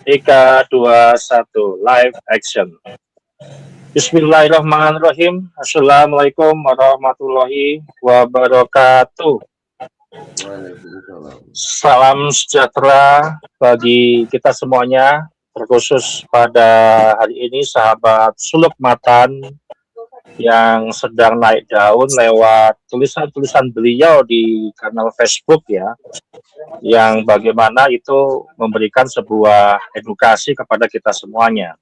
Tiga, dua, satu, live action. Bismillahirrahmanirrahim. Assalamualaikum warahmatullahi wabarakatuh. Waalaikumsalam. Salam sejahtera bagi kita semuanya, terkhusus pada hari ini sahabat Suluk Matan yang sedang naik daun lewat tulisan-tulisan beliau di kanal Facebook ya, yang bagaimana itu memberikan sebuah edukasi kepada kita semuanya.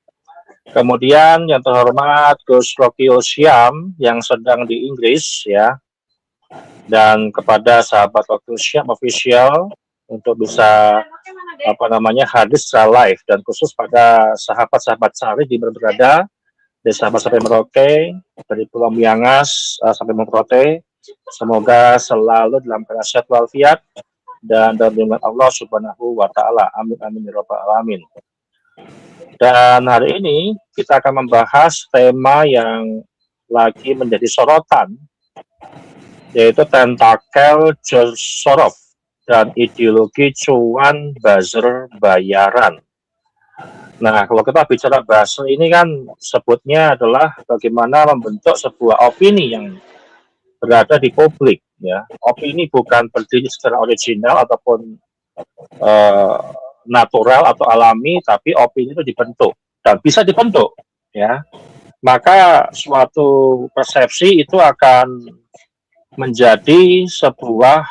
Kemudian yang terhormat Gus Rocky Syam yang sedang di Inggris ya, dan kepada sahabat Rocky Syam official untuk bisa hadir secara live, dan khusus pada sahabat-sahabat Sari di berada dari sahabat sampai Merauke, dari Pulau Miangas sampai Merauke, semoga selalu dalam keadaan sehat walafiat dan dalam lindungan Allah Subhanahu wa taala. Amin amin ya rabbal alamin. Dan hari ini kita akan membahas tema yang lagi menjadi sorotan, yaitu tentakel George Soros dan ideologi cuan buzzer bayaran. Nah, kalau kita bicara buzzer ini kan sebutnya adalah bagaimana membentuk sebuah opini yang berada di publik ya. Opini bukan berdiri secara original ataupun natural atau alami, tapi opini itu dibentuk dan bisa dibentuk ya. Maka suatu persepsi itu akan menjadi sebuah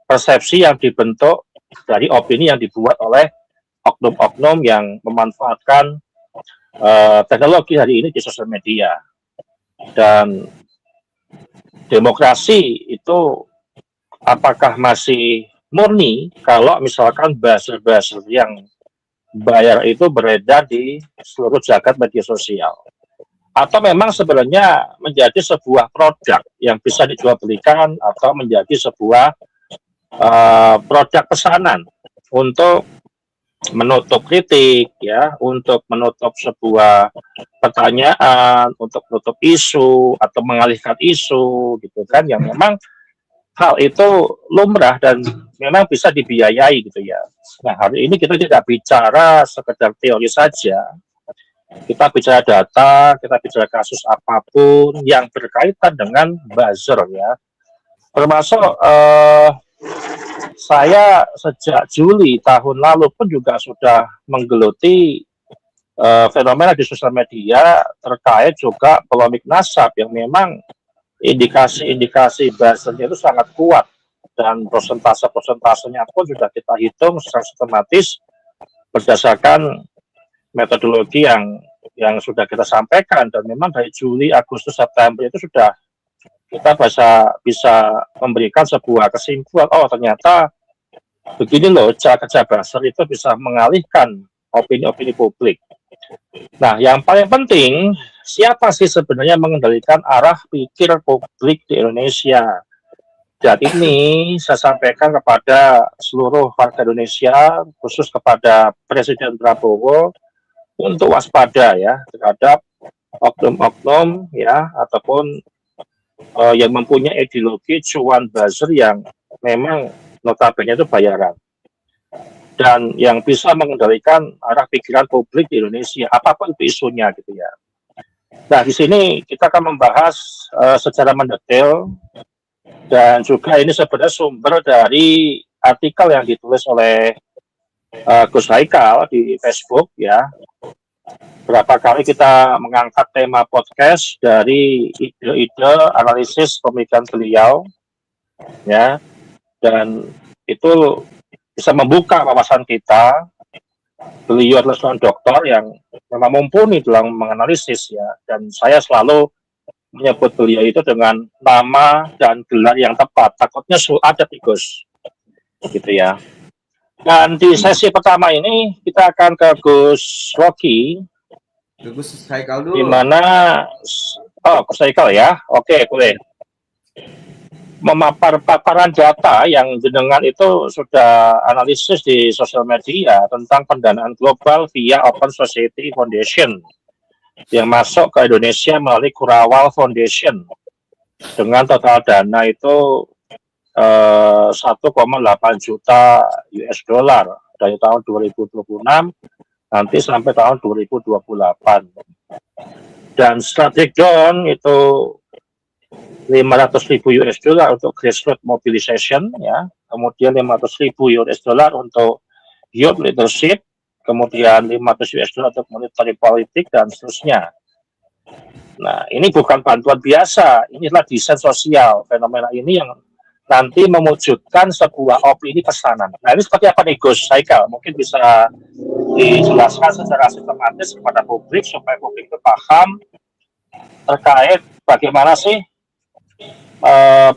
persepsi yang dibentuk dari opini yang dibuat oleh oknum-oknum yang memanfaatkan teknologi hari ini di sosial media. Dan demokrasi itu apakah masih murni kalau misalkan buzzer-buzzer yang bayar itu beredar di seluruh jagat media sosial? Atau memang sebenarnya menjadi sebuah produk yang bisa dijual belikan atau menjadi sebuah produk pesanan untuk menutup kritik ya, untuk menutup sebuah pertanyaan, untuk menutup isu atau mengalihkan isu gitu kan, yang memang hal itu lumrah dan memang bisa dibiayai gitu ya. Nah, hari ini kita tidak bicara sekedar teori saja, kita bicara data, kita bicara kasus apapun yang berkaitan dengan buzzer ya. Termasuk saya sejak Juli tahun lalu pun juga sudah menggeluti fenomena di sosial media terkait juga polemik nasab yang memang indikasi-indikasi buzzernya itu sangat kuat, dan persentase-persentasenya pun sudah kita hitung secara sistematis berdasarkan metodologi yang sudah kita sampaikan, dan memang dari Juli, Agustus, September itu sudah kita bisa memberikan sebuah kesimpulan, oh ternyata begini loh cara kerja buzzer itu bisa mengalihkan opini-opini publik. Nah, yang paling penting, siapa sih sebenarnya mengendalikan arah pikir publik di Indonesia? Dan ini saya sampaikan kepada seluruh warga Indonesia, khusus kepada Presiden Prabowo, untuk waspada ya terhadap oknum-oknum ya, ataupun yang mempunyai ideologi cuan buzzer yang memang notabene itu bayaran, dan yang bisa mengendalikan arah pikiran publik di Indonesia apapun itu isunya gitu ya. Nah, di sini kita akan membahas secara mendetail, dan juga ini sebenarnya sumber dari artikel yang ditulis oleh Gus Haikal di Facebook ya. Berapa kali kita mengangkat tema podcast dari ide-ide analisis pemikiran beliau ya, dan itu bisa membuka wawasan kita. Beliau adalah seorang dokter yang memang mumpuni dalam menganalisis ya, dan saya selalu menyebut beliau itu dengan nama dan gelar yang tepat, takutnya ada tikus gitu ya. Dan di sesi pertama ini kita akan ke Gus Rocky, Gus Haikal dulu. di mana Gus Haikal ya, oke boleh memapar paparan data yang jenengan itu sudah analisis di sosial media tentang pendanaan global via Open Society Foundation yang masuk ke Indonesia melalui Kurawal Foundation dengan total dana itu 1,8 juta US dollar dari tahun 2026 nanti sampai tahun 2028. Dan strategic drone itu 500.000 US dollar untuk grassroots mobilization, ya, kemudian 500.000 US dollar untuk youth leadership, kemudian 500 US dollar untuk monetary politik, dan seterusnya. Nah, ini bukan bantuan biasa, inilah desain sosial. Fenomena ini yang nanti memwujudkan sebuah opini pesanan. Nah, ini seperti apa nih Gus Haikal? Mungkin bisa dijelaskan secara sistematis kepada publik supaya publik itu paham terkait bagaimana sih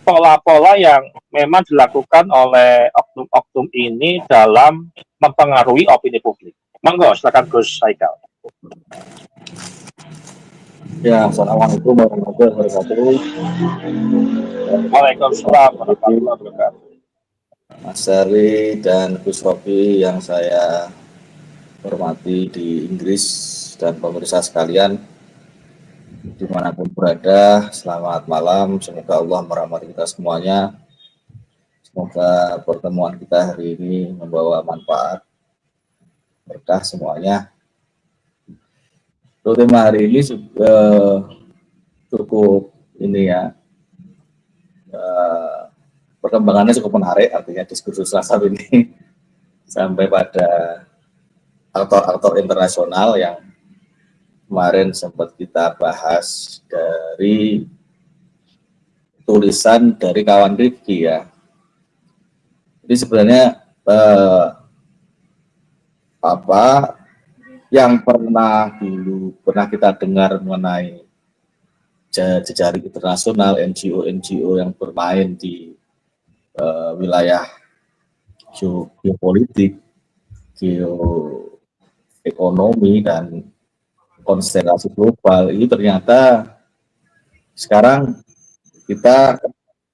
pola-pola yang memang dilakukan oleh oknum-oknum ini dalam mempengaruhi opini publik. Monggo, silakan Gus Haikal. Ya, assalamualaikum warahmatullahi wabarakatuh. Waalaikumsalam warahmatullahi wabarakatuh. Mas Sari dan Gus Robi yang saya hormati di Inggris dan pemirsa sekalian dimanapun berada, selamat malam. Semoga Allah merahmati kita semuanya. Semoga pertemuan kita hari ini membawa manfaat berkah semuanya. Tema hari ini cukup ini ya, perkembangannya cukup menarik, artinya diskursus nasab ini sampai pada aktor-aktor internasional yang kemarin sempat kita bahas dari tulisan dari kawan Rifki ya. Jadi sebenarnya yang pernah kita dengar mengenai jejaring internasional, NGO yang bermain di wilayah geopolitik, geoekonomi, dan konstelasi global, ini ternyata sekarang kita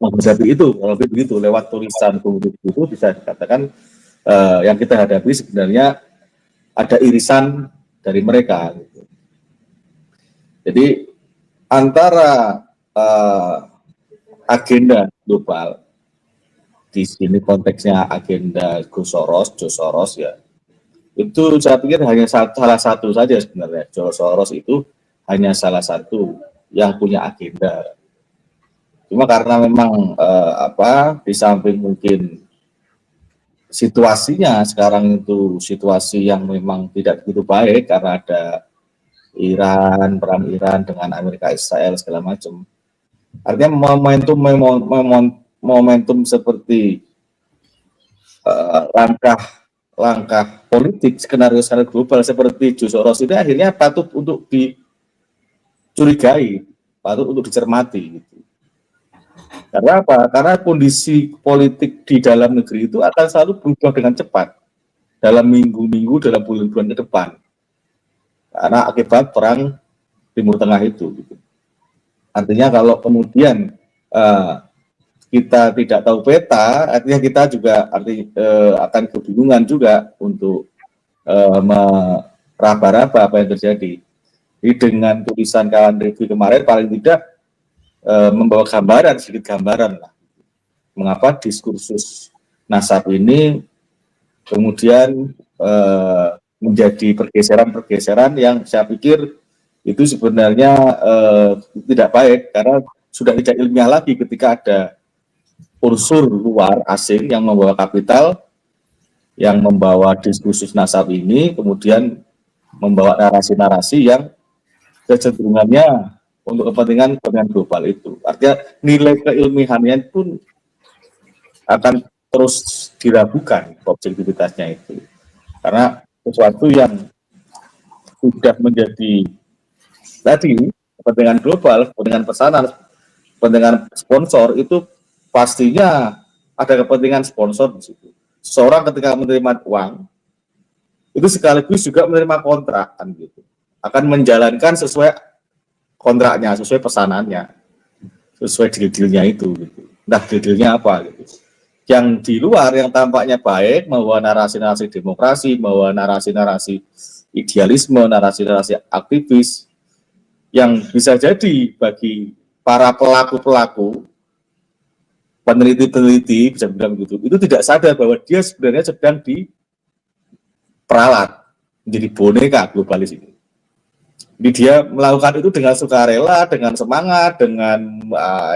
menghadapi itu, kalau begitu lewat tulisan publik itu bisa dikatakan yang kita hadapi sebenarnya ada irisan dari mereka. Gitu. Jadi antara agenda global, di sini konteksnya agenda George Soros ya, itu saya pikir hanya salah satu saja sebenarnya. George Soros itu hanya salah satu yang punya agenda. Cuma karena memang di samping mungkin situasinya sekarang itu situasi yang memang tidak begitu baik karena ada perang Iran dengan Amerika Israel segala macam. Artinya momentum seperti langkah politik skenario global seperti George Soros ini akhirnya patut untuk dicurigai, patut untuk dicermati. Gitu. Karena apa? Karena kondisi politik di dalam negeri itu akan selalu berubah dengan cepat dalam minggu-minggu, dalam bulan-bulan ke depan. Karena akibat perang Timur Tengah itu. Gitu. Artinya kalau kemudian kita tidak tahu peta, artinya kita juga akan kebingungan juga untuk meraba-raba apa yang terjadi. Jadi dengan tulisan kawan review kemarin paling tidak membawa sedikit gambaran lah. Mengapa diskursus nasab ini kemudian menjadi pergeseran-pergeseran yang saya pikir itu sebenarnya tidak baik karena sudah tidak ilmiah lagi ketika ada unsur luar asing yang membawa kapital, yang membawa diskursus nasab ini, kemudian membawa narasi-narasi yang kecenderungannya untuk kepentingan global itu. Artinya nilai keilmiahannya pun akan terus diragukan objektivitasnya itu. Karena sesuatu yang sudah menjadi tadi kepentingan global, kepentingan pesanan, kepentingan sponsor itu pastinya ada kepentingan sponsor di situ. Seorang ketika menerima uang itu sekaligus juga menerima kontrak kan gitu. Akan menjalankan sesuai kontraknya, sesuai pesanannya, sesuai deal-dealnya itu gitu. Nah, deal-dealnya apa gitu. Yang di luar yang tampaknya baik, membawa narasi-narasi demokrasi, membawa narasi-narasi idealisme, narasi-narasi aktivis yang bisa jadi bagi para pelaku-pelaku, peneliti-peneliti bisa bilang begitu, itu tidak sadar bahwa dia sebenarnya sedang diperalat, menjadi boneka globalis ini. Jadi dia melakukan itu dengan sukarela, dengan semangat, dengan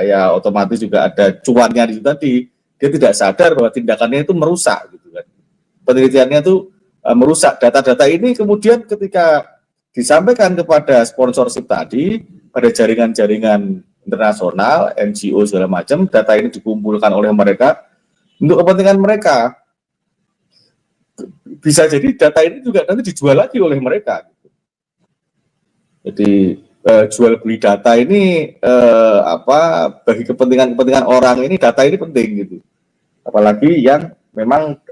ya otomatis juga ada cuannya di situ tadi. Dia tidak sadar bahwa tindakannya itu merusak gitu kan. Penelitiannya itu merusak. Data-data ini kemudian ketika disampaikan kepada sponsorship tadi, pada jaringan-jaringan internasional, NGO segala macam, data ini dikumpulkan oleh mereka untuk kepentingan mereka. Bisa jadi data ini juga nanti dijual lagi oleh mereka. Jadi jual beli data ini bagi kepentingan orang ini, data ini penting gitu. Apalagi yang memang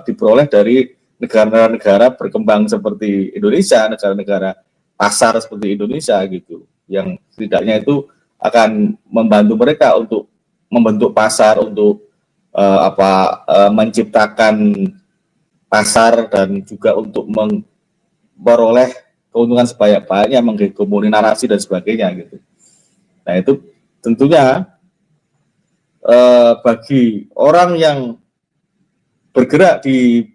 diperoleh dari negara-negara berkembang seperti Indonesia, negara-negara pasar seperti Indonesia gitu, yang setidaknya itu akan membantu mereka untuk membentuk pasar, untuk menciptakan pasar dan juga untuk memperoleh keuntungan sebanyak-banyaknya, menghegemoni narasi dan sebagainya gitu. Nah itu tentunya bagi orang yang bergerak di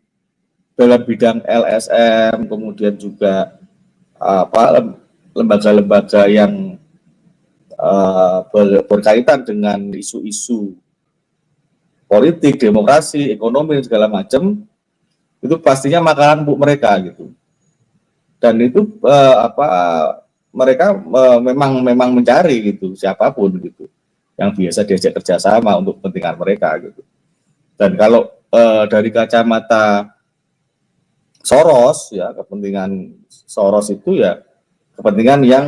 dalam bidang LSM, kemudian juga lembaga-lembaga yang berkaitan dengan isu-isu politik, demokrasi, ekonomi, segala macam, itu pastinya makanan empuk mereka gitu. Dan itu mereka memang mencari gitu siapapun gitu yang biasa diajak kerjasama untuk kepentingan mereka gitu. Dan kalau dari kacamata Soros ya, kepentingan Soros itu ya kepentingan yang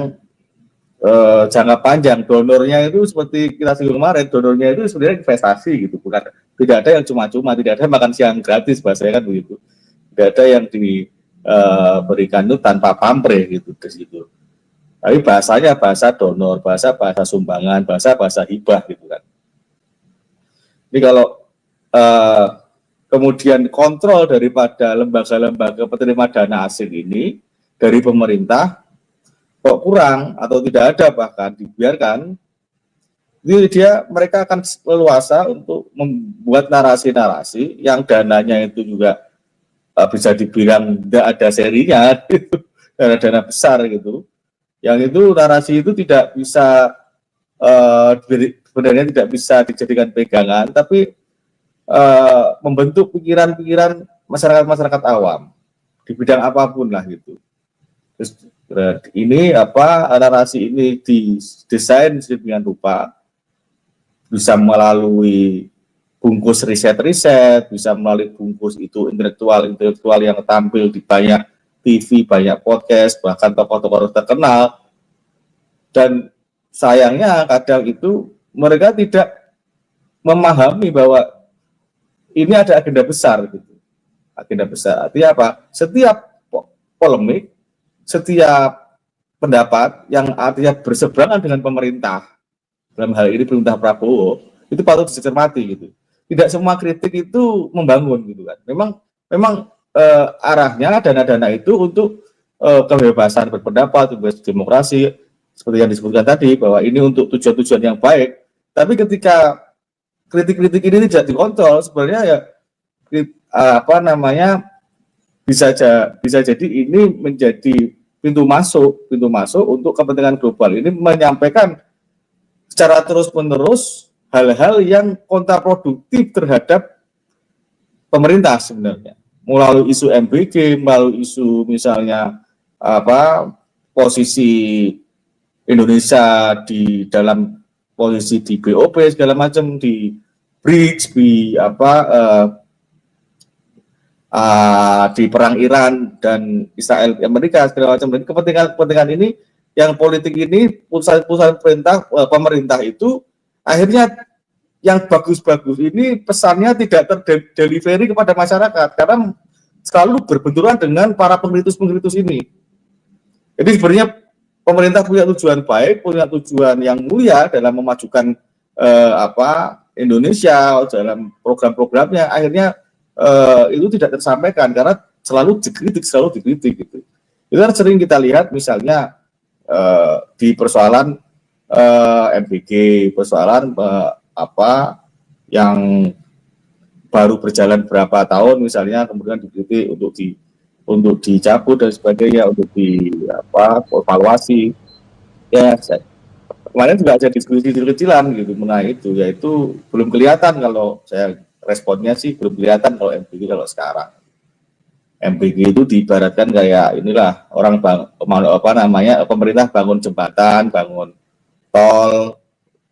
jangka panjang. Donornya itu seperti kita singgung kemarin, donornya itu sebenarnya investasi gitu, bukan, tidak ada yang cuma-cuma, tidak ada makan siang gratis bahasanya kan begitu, tidak ada yang diberikan itu tanpa pamrih gitu di situ. Tapi bahasanya bahasa donor, bahasa sumbangan, bahasa hibah gitu kan. Jadi kalau kemudian kontrol daripada lembaga-lembaga penerima dana asing ini dari pemerintah kok kurang atau tidak ada, bahkan dibiarkan, mereka akan leluasa untuk membuat narasi-narasi yang dananya itu juga bisa dibilang tidak ada serinya, gitu, dana besar gitu. Yang itu narasi itu tidak bisa sebenarnya tidak bisa dijadikan pegangan, tapi membentuk pikiran-pikiran masyarakat awam di bidang apapun lah gitu. Terus ini narasi ini didesain sedemikian rupa, bisa melalui bungkus riset, bisa melalui bungkus itu intelektual yang tampil di banyak TV, banyak podcast, bahkan tokoh-tokoh terkenal. Dan sayangnya kadang itu mereka tidak memahami bahwa ini ada agenda besar gitu. Agenda besar artinya apa? Setiap polemik, setiap pendapat yang artinya berseberangan dengan pemerintah, dalam hal ini pemerintah Prabowo, itu patut dicermati gitu. Tidak semua kritik itu membangun gitu kan. Memang arahnya dana-dana itu untuk kebebasan berpendapat, kebebasan demokrasi, seperti yang disebutkan tadi, bahwa ini untuk tujuan-tujuan yang baik. Tapi ketika kritik-kritik ini tidak dikontrol, sebenarnya ya bisa jadi ini menjadi pintu masuk untuk kepentingan global ini menyampaikan secara terus-menerus hal-hal yang kontraproduktif terhadap pemerintah sebenarnya, melalui isu MBG, melalui isu misalnya posisi Indonesia di dalam posisi di BOP segala macam, di BRICS, di perang Iran dan Israel Amerika segala macam. Dan kepentingan ini yang politik ini pusat pemerintah itu akhirnya yang bagus-bagus ini pesannya tidak terdelivery kepada masyarakat karena selalu berbenturan dengan para pengkritis ini. Jadi sebenarnya pemerintah punya tujuan baik, punya tujuan yang mulia dalam memajukan Indonesia dalam program-programnya, akhirnya itu tidak tersampaikan karena selalu dikritik gitu. Itu kan sering kita lihat misalnya di persoalan MBG, persoalan yang baru berjalan berapa tahun misalnya, kemudian dikritik untuk untuk dicabut dan sebagainya, untuk evaluasi. Ya, kemarin juga ada diskusi kecilan gitu mengenai itu, yaitu belum kelihatan, kalau saya responnya sih belum kelihatan kalau MBG kalau sekarang. MBG itu diibaratkan kayak inilah orang pemerintah bangun jembatan, bangun tol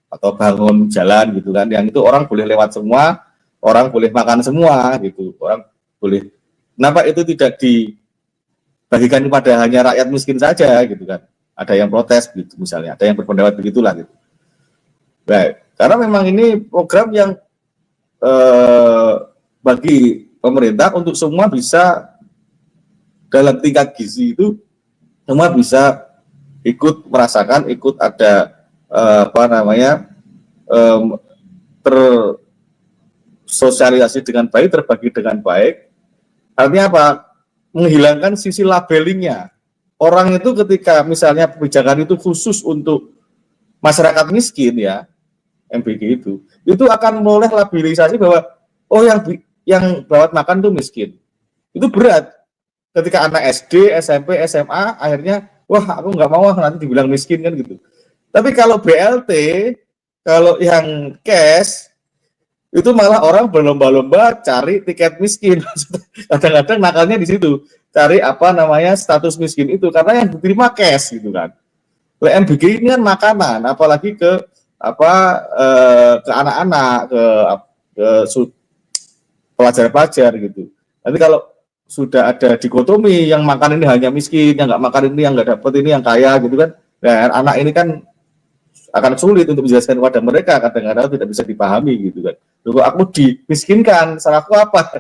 atau bangun jalan gitu kan, yang itu orang boleh lewat semua, orang boleh makan semua gitu, orang boleh. Kenapa itu tidak dibagikan kepada hanya rakyat miskin saja gitu kan? Ada yang protes gitu misalnya, ada yang berpendapat begitulah gitu. Baik, karena memang ini program yang bagi pemerintah untuk semua bisa dalam tingkat gizi itu semua bisa ikut merasakan, ikut ada tersosialisasi dengan baik, terbagi dengan baik. Artinya apa? Menghilangkan sisi labelingnya. Orang itu ketika misalnya kebijakan itu khusus untuk masyarakat miskin ya, MBG itu akan mulai labelisasi bahwa oh yang lewat makan tuh miskin. Itu berat. Ketika anak SD, SMP, SMA akhirnya wah aku nggak mau nanti dibilang miskin kan gitu. Tapi kalau BLT, kalau yang cash itu malah orang berlomba-lomba cari tiket miskin. Kadang-kadang nakalnya di situ, cari status miskin itu karena yang diterima cash gitu kan. MBG ini kan makanan, apalagi ke anak-anak, ke pelajar-pelajar gitu. Tapi kalau sudah ada dikotomi yang makan ini hanya miskin, yang nggak makan ini yang nggak dapat ini yang kaya gitu kan. Dan anak ini kan akan sulit untuk menjelaskan kepada mereka, kadang-kadang tidak bisa dipahami gitu kan. Loh, aku dimiskinkan, salahku apa?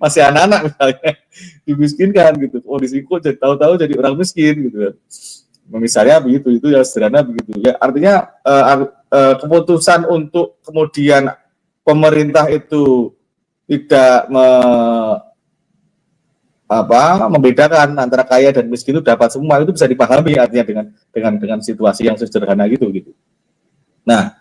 Masih anak-anak misalnya, dimiskinkan gitu. Kondisiku jadi tahu-tahu jadi orang miskin gitu kan. Misalnya begitu, itu ya sederhana begitu. Ya artinya keputusan untuk kemudian pemerintah itu tidak membedakan antara kaya dan miskin itu dapat semua, itu bisa dipahami artinya dengan situasi yang sederhana gitu. Nah,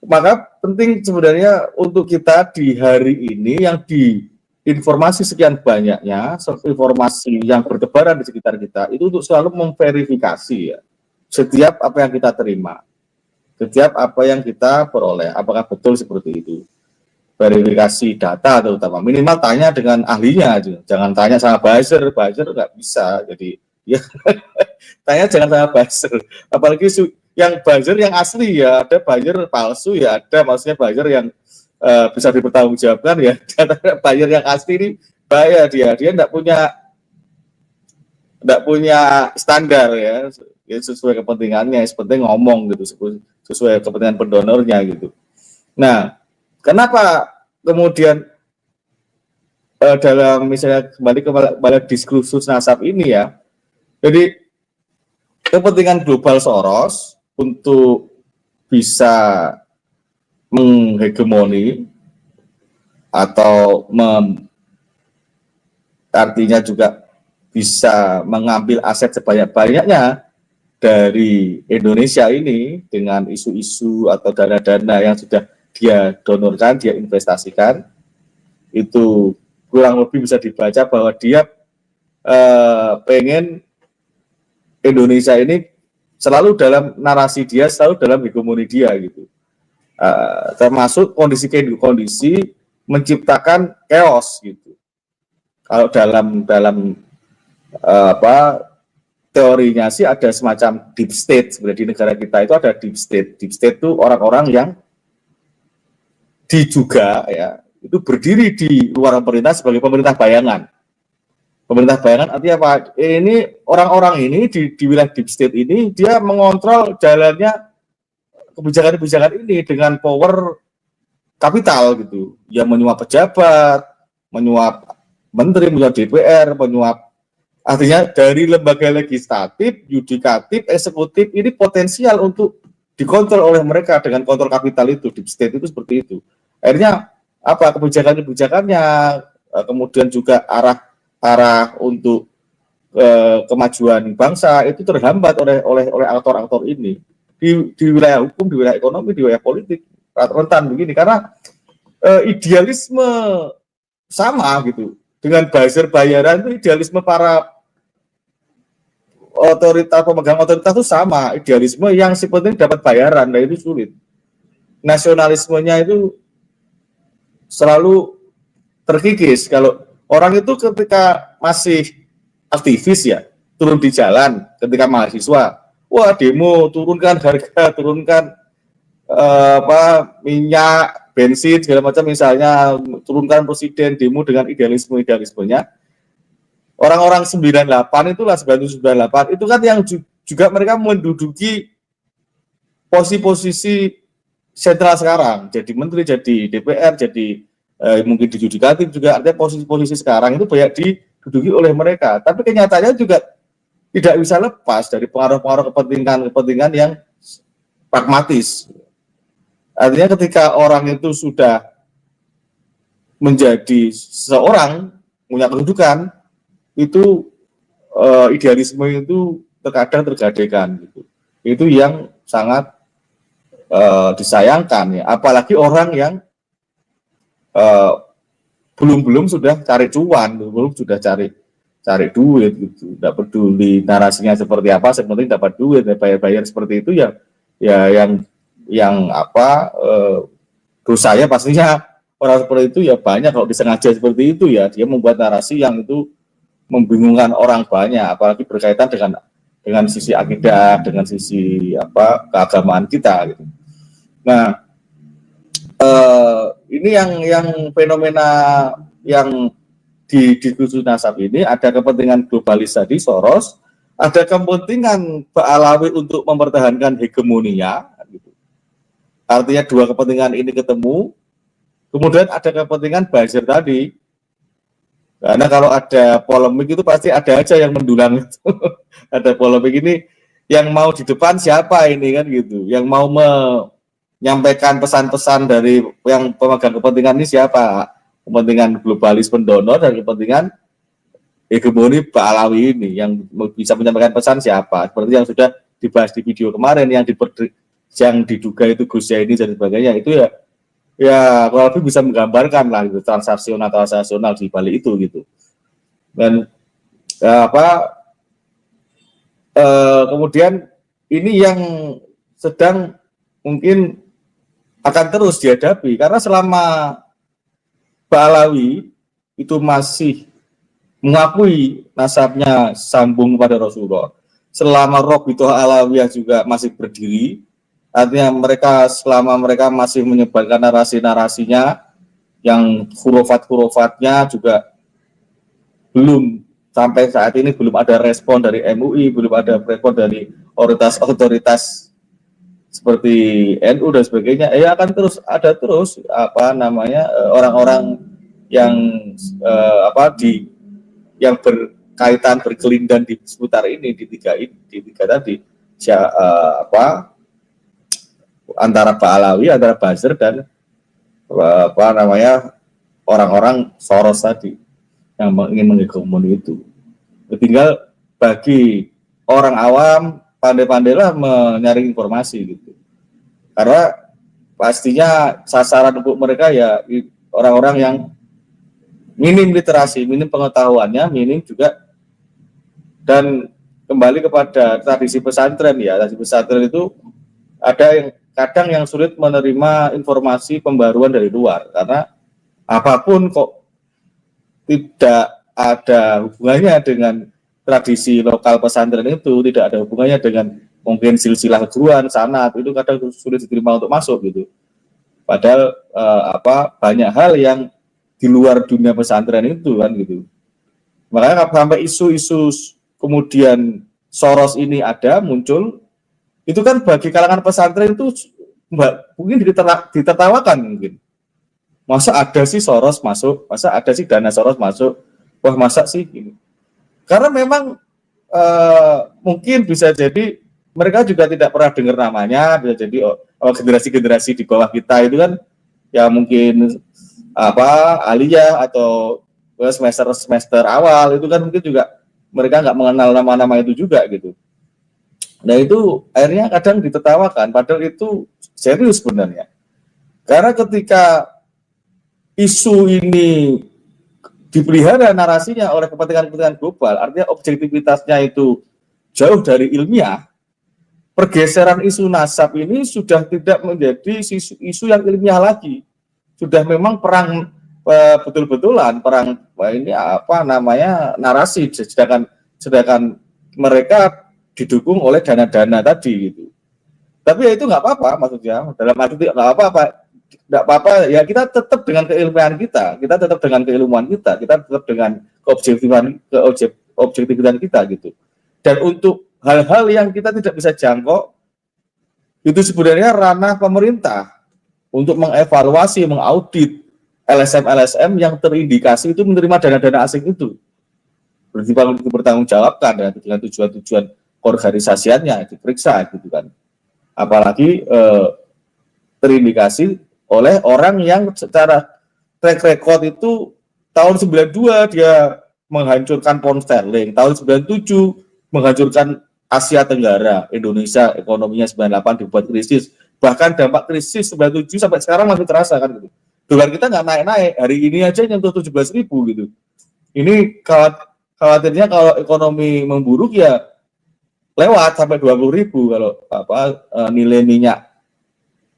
maka penting sebenarnya untuk kita di hari ini yang di informasi sekian banyaknya, informasi yang bertebaran di sekitar kita itu untuk selalu memverifikasi ya setiap apa yang kita terima, setiap apa yang kita peroleh, apakah betul seperti itu. Verifikasi data terutama, minimal tanya dengan ahlinya aja, jangan tanya sama buzzer nggak bisa, jadi ya tanya jangan sama buzzer, apalagi yang buzzer yang asli ya, ada buzzer palsu ya ada, maksudnya buzzer yang bisa dipertanggungjawabkan ya, buzzer yang asli ini bahaya, dia nggak punya standar ya sesuai kepentingannya, seperti ngomong gitu, sesuai kepentingan pendonornya gitu. Nah, kenapa kemudian dalam misalnya kembali kepada diskursus nasab ini ya, jadi kepentingan global Soros untuk bisa menghegemoni atau artinya juga bisa mengambil aset sebanyak-banyaknya dari Indonesia ini dengan isu-isu atau dana-dana yang sudah dia donorkan, dia investasikan, itu kurang lebih bisa dibaca bahwa dia pengen Indonesia ini selalu dalam narasi dia, selalu dalam hegemoni dia gitu. Termasuk kondisi menciptakan chaos gitu. Kalau dalam teorinya sih ada semacam deep state. Sebenarnya di negara kita itu ada deep state. Deep state itu orang-orang yang diduga ya itu berdiri di luar pemerintah sebagai pemerintah bayangan. Pemerintah bayangan artinya apa? Ini orang-orang ini di wilayah deep state ini dia mengontrol jalannya kebijakan-kebijakan ini dengan power kapital gitu. Yang menyuap pejabat, menyuap menteri, menyuap DPR, menyuap, artinya dari lembaga legislatif, yudikatif, eksekutif ini potensial untuk dikontrol oleh mereka dengan kontrol kapital itu. Deep state itu seperti itu. Akhirnya apa kebijakan-kebijakannya, kemudian juga arah untuk kemajuan bangsa itu terhambat oleh aktor-aktor ini di wilayah hukum, di wilayah ekonomi, di wilayah politik rentan begini karena idealisme sama gitu dengan buzzer bayaran itu idealisme para otoritas, pemegang otoritas itu sama, idealisme yang si penting dapat bayaran, nah itu sulit. Nasionalismenya itu selalu terkikis. Kalau orang itu ketika masih aktivis ya, turun di jalan ketika mahasiswa, wah demo, turunkan harga, turunkan minyak, bensin segala macam, misalnya turunkan presiden, demo dengan idealismenya. Orang-orang 98 itulah, 9798 itu kan yang juga mereka menduduki posisi sentral sekarang, jadi menteri, jadi DPR, jadi mungkin di yudikatif juga, artinya posisi-posisi sekarang itu banyak diduduki oleh mereka. Tapi kenyataannya juga tidak bisa lepas dari pengaruh-pengaruh kepentingan yang pragmatis. Artinya ketika orang itu sudah menjadi seseorang, punya kedudukan, itu idealisme itu terkadang tergadaikan gitu. Itu yang sangat disayangkan ya, apalagi orang yang belum sudah cari cuan, belum sudah cari duit gitu, tidak peduli narasinya seperti apa, sepenting dapat duit, bayar seperti itu ya yang dosanya pastinya orang seperti itu ya banyak. Kalau disengaja seperti itu ya dia membuat narasi yang itu membingungkan orang banyak, apalagi berkaitan dengan sisi akidah, dengan sisi keagamaan kita gitu. Nah, ini yang fenomena yang di diskusi nasab ini, ada kepentingan globalis tadi, Soros, ada kepentingan Ba'alawi untuk mempertahankan hegemoninya gitu. Artinya dua kepentingan ini ketemu, kemudian ada kepentingan buzzer tadi. Karena kalau ada polemik itu pasti ada aja yang mendulang itu. Ada polemik ini, yang mau di depan siapa ini kan gitu, yang mau menyampaikan pesan-pesan dari yang pemegang kepentingan ini siapa, kepentingan globalis pendonor dan kepentingan hegemoni Ba'alawi ini, yang bisa menyampaikan pesan siapa, seperti yang sudah dibahas di video kemarin, yang diduga itu Gus Yahya ini dan sebagainya, itu ya kalau lebih bisa menggambarkan lah gitu, transaksional di balik itu gitu. Dan kemudian ini yang sedang mungkin akan terus dihadapi, karena selama Ba'alawi itu masih mengakui nasabnya sambung pada Rasulullah, selama Robitoh Alawiyah juga masih berdiri, artinya selama mereka masih menyebarkan narasi-narasinya yang hurufat-hurufatnya juga belum, sampai saat ini belum ada respon dari MUI, belum ada respon dari otoritas seperti NU dan sebagainya, akan terus ada orang-orang yang yang berkaitan, berkelindan di seputar ini, di tiga tadi, antara Ba'alawi, antara buzzer dan orang-orang Soros tadi yang ingin menghegemoni itu. Tinggal bagi orang awam, pandai-pandailah menyaring informasi gitu. Karena pastinya sasaran untuk mereka ya orang-orang yang minim literasi, minim pengetahuannya, minim juga, dan kembali kepada tradisi pesantren ya. Tradisi pesantren itu ada yang kadang yang sulit menerima informasi pembaruan dari luar, karena apapun kok tidak ada hubungannya dengan tradisi lokal pesantren itu, tidak ada hubungannya dengan mungkin silsilah keguruan, sanad, itu kadang sulit diterima untuk masuk gitu. Padahal banyak hal yang di luar dunia pesantren itu kan gitu. Makanya sampai isu-isu kemudian Soros ini muncul, itu kan bagi kalangan pesantren itu mungkin ditertawakan mungkin. Masa ada sih Soros masuk, masa ada sih dana Soros masuk, wah masa sih ini. Karena memang mungkin bisa jadi mereka juga tidak pernah dengar namanya, bisa jadi generasi-generasi di bawah kita itu kan ya mungkin aliyah atau semester awal itu kan mungkin juga mereka nggak mengenal nama-nama itu juga gitu. Nah itu akhirnya kadang ditertawakan, padahal itu serius sebenarnya. Karena ketika isu ini dipelihara narasinya oleh kepentingan-kepentingan global, artinya objektivitasnya itu jauh dari ilmiah, pergeseran isu nasab ini sudah tidak menjadi isu yang ilmiah lagi, sudah memang perang betul-betulan, perang ini apa namanya narasi, sedangkan mereka didukung oleh dana-dana tadi gitu. Tapi ya itu nggak apa-apa, maksudnya dalam arti nggak apa-apa ya, kita tetap dengan keilmuan kita tetap dengan keilmuan kita tetap dengan objektifan kita gitu. Dan untuk hal-hal yang kita tidak bisa jangkau, itu sebenarnya ranah pemerintah untuk mengevaluasi, mengaudit LSM yang terindikasi itu menerima dana-dana asing itu. Bertanggung jawabkan dengan tujuan-tujuan organisasiannya diperiksa gitu kan. Apalagi terindikasi oleh orang yang secara track record itu tahun 92 dia menghancurkan pound sterling, tahun 97 menghancurkan Asia Tenggara, Indonesia ekonominya 98 dibuat krisis, bahkan dampak krisis 97 sampai sekarang masih terasa kan gitu. Dolar kita nggak naik-naik, hari ini aja nyentuh 17.000 gitu. Ini khawatirnya kalau ekonomi memburuk ya lewat sampai 20.000 kalau nilai minyak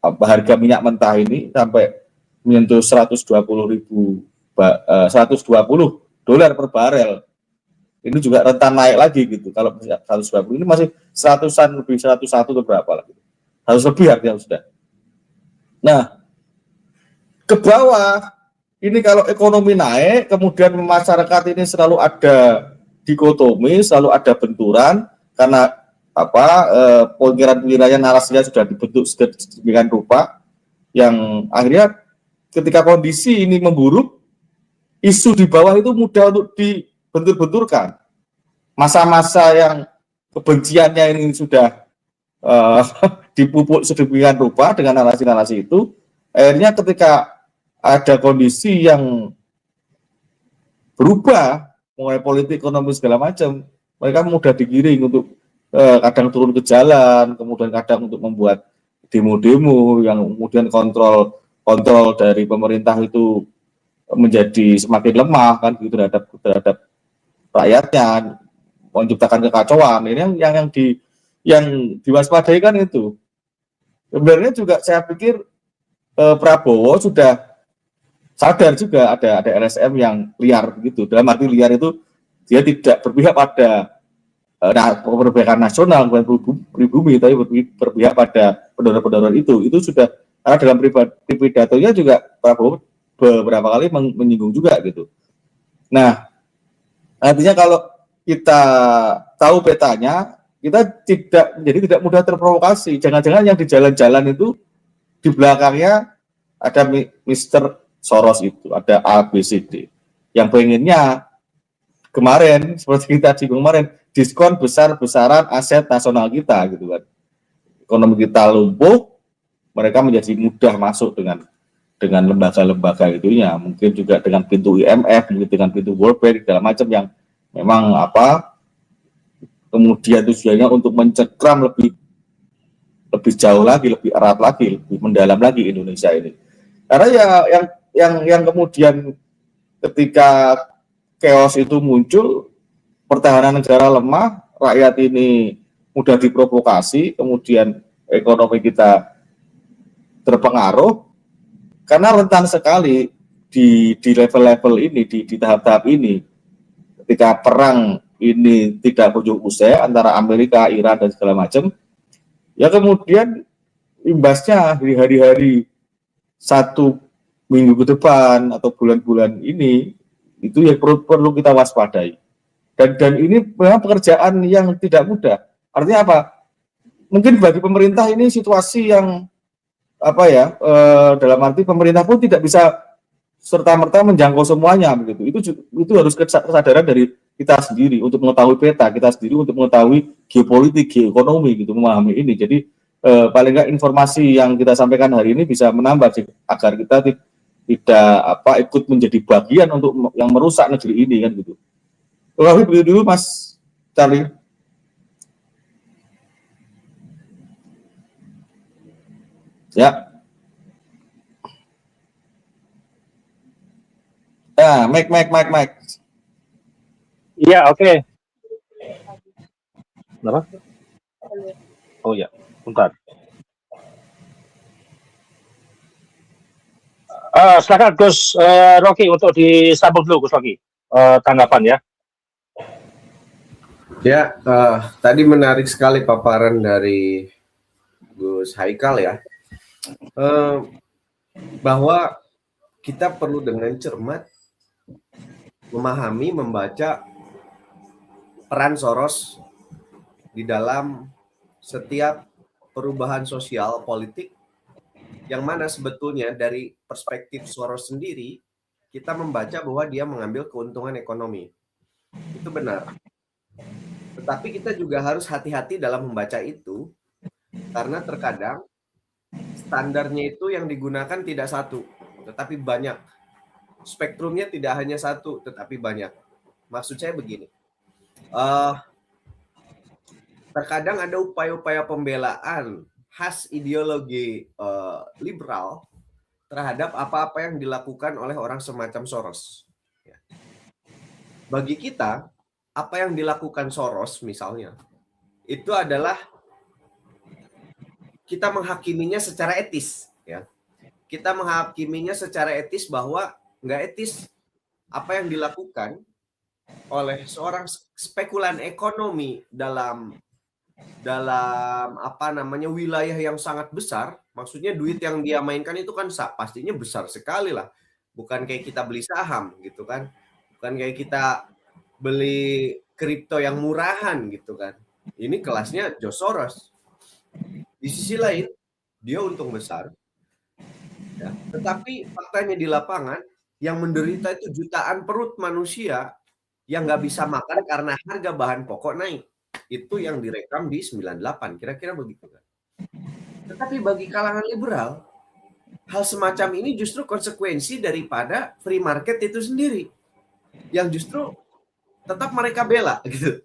harga minyak mentah ini sampai menyentuh 120 dolar per barel. Ini juga rentan naik lagi gitu. Kalau 120 ini masih 100-an lebih 101 atau berapa lagi. 100 lebih artinya sudah. Nah, ke bawah ini kalau ekonomi naik, kemudian masyarakat ini selalu ada dikotomi, selalu ada benturan karena pemikiran-pemikirannya narasinya sudah dibentuk sedemikian rupa yang akhirnya ketika kondisi ini memburuk, isu di bawah itu mudah untuk dibentur-benturkan. Masa-masa yang kebenciannya ini sudah dipupuk sedemikian rupa dengan narasi-narasi itu, akhirnya ketika ada kondisi yang berubah mulai politik, ekonomi segala macam, mereka mudah digiring untuk kadang turun ke jalan, kemudian kadang untuk membuat demo-demo yang kemudian kontrol dari pemerintah itu menjadi semakin lemah kan gitu terhadap rakyatnya, menciptakan kekacauan. Ini yang diwaspadai kan itu. Sebenarnya juga saya pikir Prabowo sudah sadar juga ada LSM yang liar gitu. Dalam arti liar itu dia tidak berpihak pada keberpihakan nasional pribumi, tapi berpihak pada pendonor-pendonor itu sudah, karena dalam pidatonya juga Prabowo beberapa kali menyinggung juga gitu. Nah, artinya kalau kita tahu petanya, kita tidak mudah terprovokasi. Jangan-jangan yang di jalan-jalan itu di belakangnya ada Mr. Soros itu, ada ABCD yang pengennya kemarin seperti kita di kemarin diskon besar-besaran aset nasional kita gitu kan. Ekonomi kita lumpuh, mereka menjadi mudah masuk dengan lembaga-lembaga itunya, mungkin juga dengan pintu IMF, mungkin dengan pintu World Bank segala macam yang memang kemudian tujuannya untuk mencekram lebih jauh lagi, lebih erat lagi, lebih mendalam lagi Indonesia ini. Karena ya yang kemudian ketika chaos itu muncul, pertahanan negara lemah, rakyat ini mudah diprovokasi, kemudian ekonomi kita terpengaruh, karena rentan sekali di level-level ini, di tahap-tahap ini, ketika perang ini tidak kunjung usai antara Amerika, Iran, dan segala macam, ya kemudian imbasnya di hari-hari 1 minggu ke depan atau bulan-bulan ini, itu yang perlu kita waspadai. Dan ini memang pekerjaan yang tidak mudah. Artinya apa? Mungkin bagi pemerintah ini situasi yang dalam arti pemerintah pun tidak bisa serta-merta menjangkau semuanya begitu. Itu harus kesadaran dari kita sendiri untuk mengetahui peta, kita sendiri untuk mengetahui geopolitik, geoekonomi gitu, memahami ini. Jadi paling nggak informasi yang kita sampaikan hari ini bisa menambah agar kita tidak ikut menjadi bagian untuk yang merusak negeri ini kan gitu. Tapi begitu dulu Mas Charlie. Ya. Nah, Mike. Iya, oke. Kenapa? Oh ya, bentar. Silakan Gus Rocky untuk disambung dulu Gus Rocky tanggapan ya. Ya, tadi menarik sekali paparan dari Gus Haikal ya, bahwa kita perlu dengan cermat memahami, membaca peran Soros di dalam setiap perubahan sosial politik, yang mana sebetulnya dari perspektif Soros sendiri kita membaca bahwa dia mengambil keuntungan ekonomi. Itu benar. Tetapi kita juga harus hati-hati dalam membaca itu, karena terkadang standarnya itu yang digunakan tidak satu, tetapi banyak. Spektrumnya tidak hanya satu, tetapi banyak. Maksud saya begini, terkadang ada upaya-upaya pembelaan khas ideologi liberal terhadap apa-apa yang dilakukan oleh orang semacam Soros. Bagi kita, apa yang dilakukan Soros misalnya, itu adalah kita menghakiminya secara etis. Ya. Kita menghakiminya secara etis bahwa nggak etis apa yang dilakukan oleh seorang spekulan ekonomi dalam wilayah yang sangat besar. Maksudnya duit yang dia mainkan itu kan pastinya besar sekali lah, bukan kayak kita beli saham gitu kan, bukan kayak kita beli kripto yang murahan gitu kan. Ini kelasnya George Soros. Di sisi lain dia untung besar ya, tetapi faktanya di lapangan yang menderita itu jutaan perut manusia yang nggak bisa makan karena harga bahan pokok naik. Itu yang direkam di 98, kira-kira begitu kan. Tetapi bagi kalangan liberal, hal semacam ini justru konsekuensi daripada free market itu sendiri, yang justru tetap mereka bela gitu.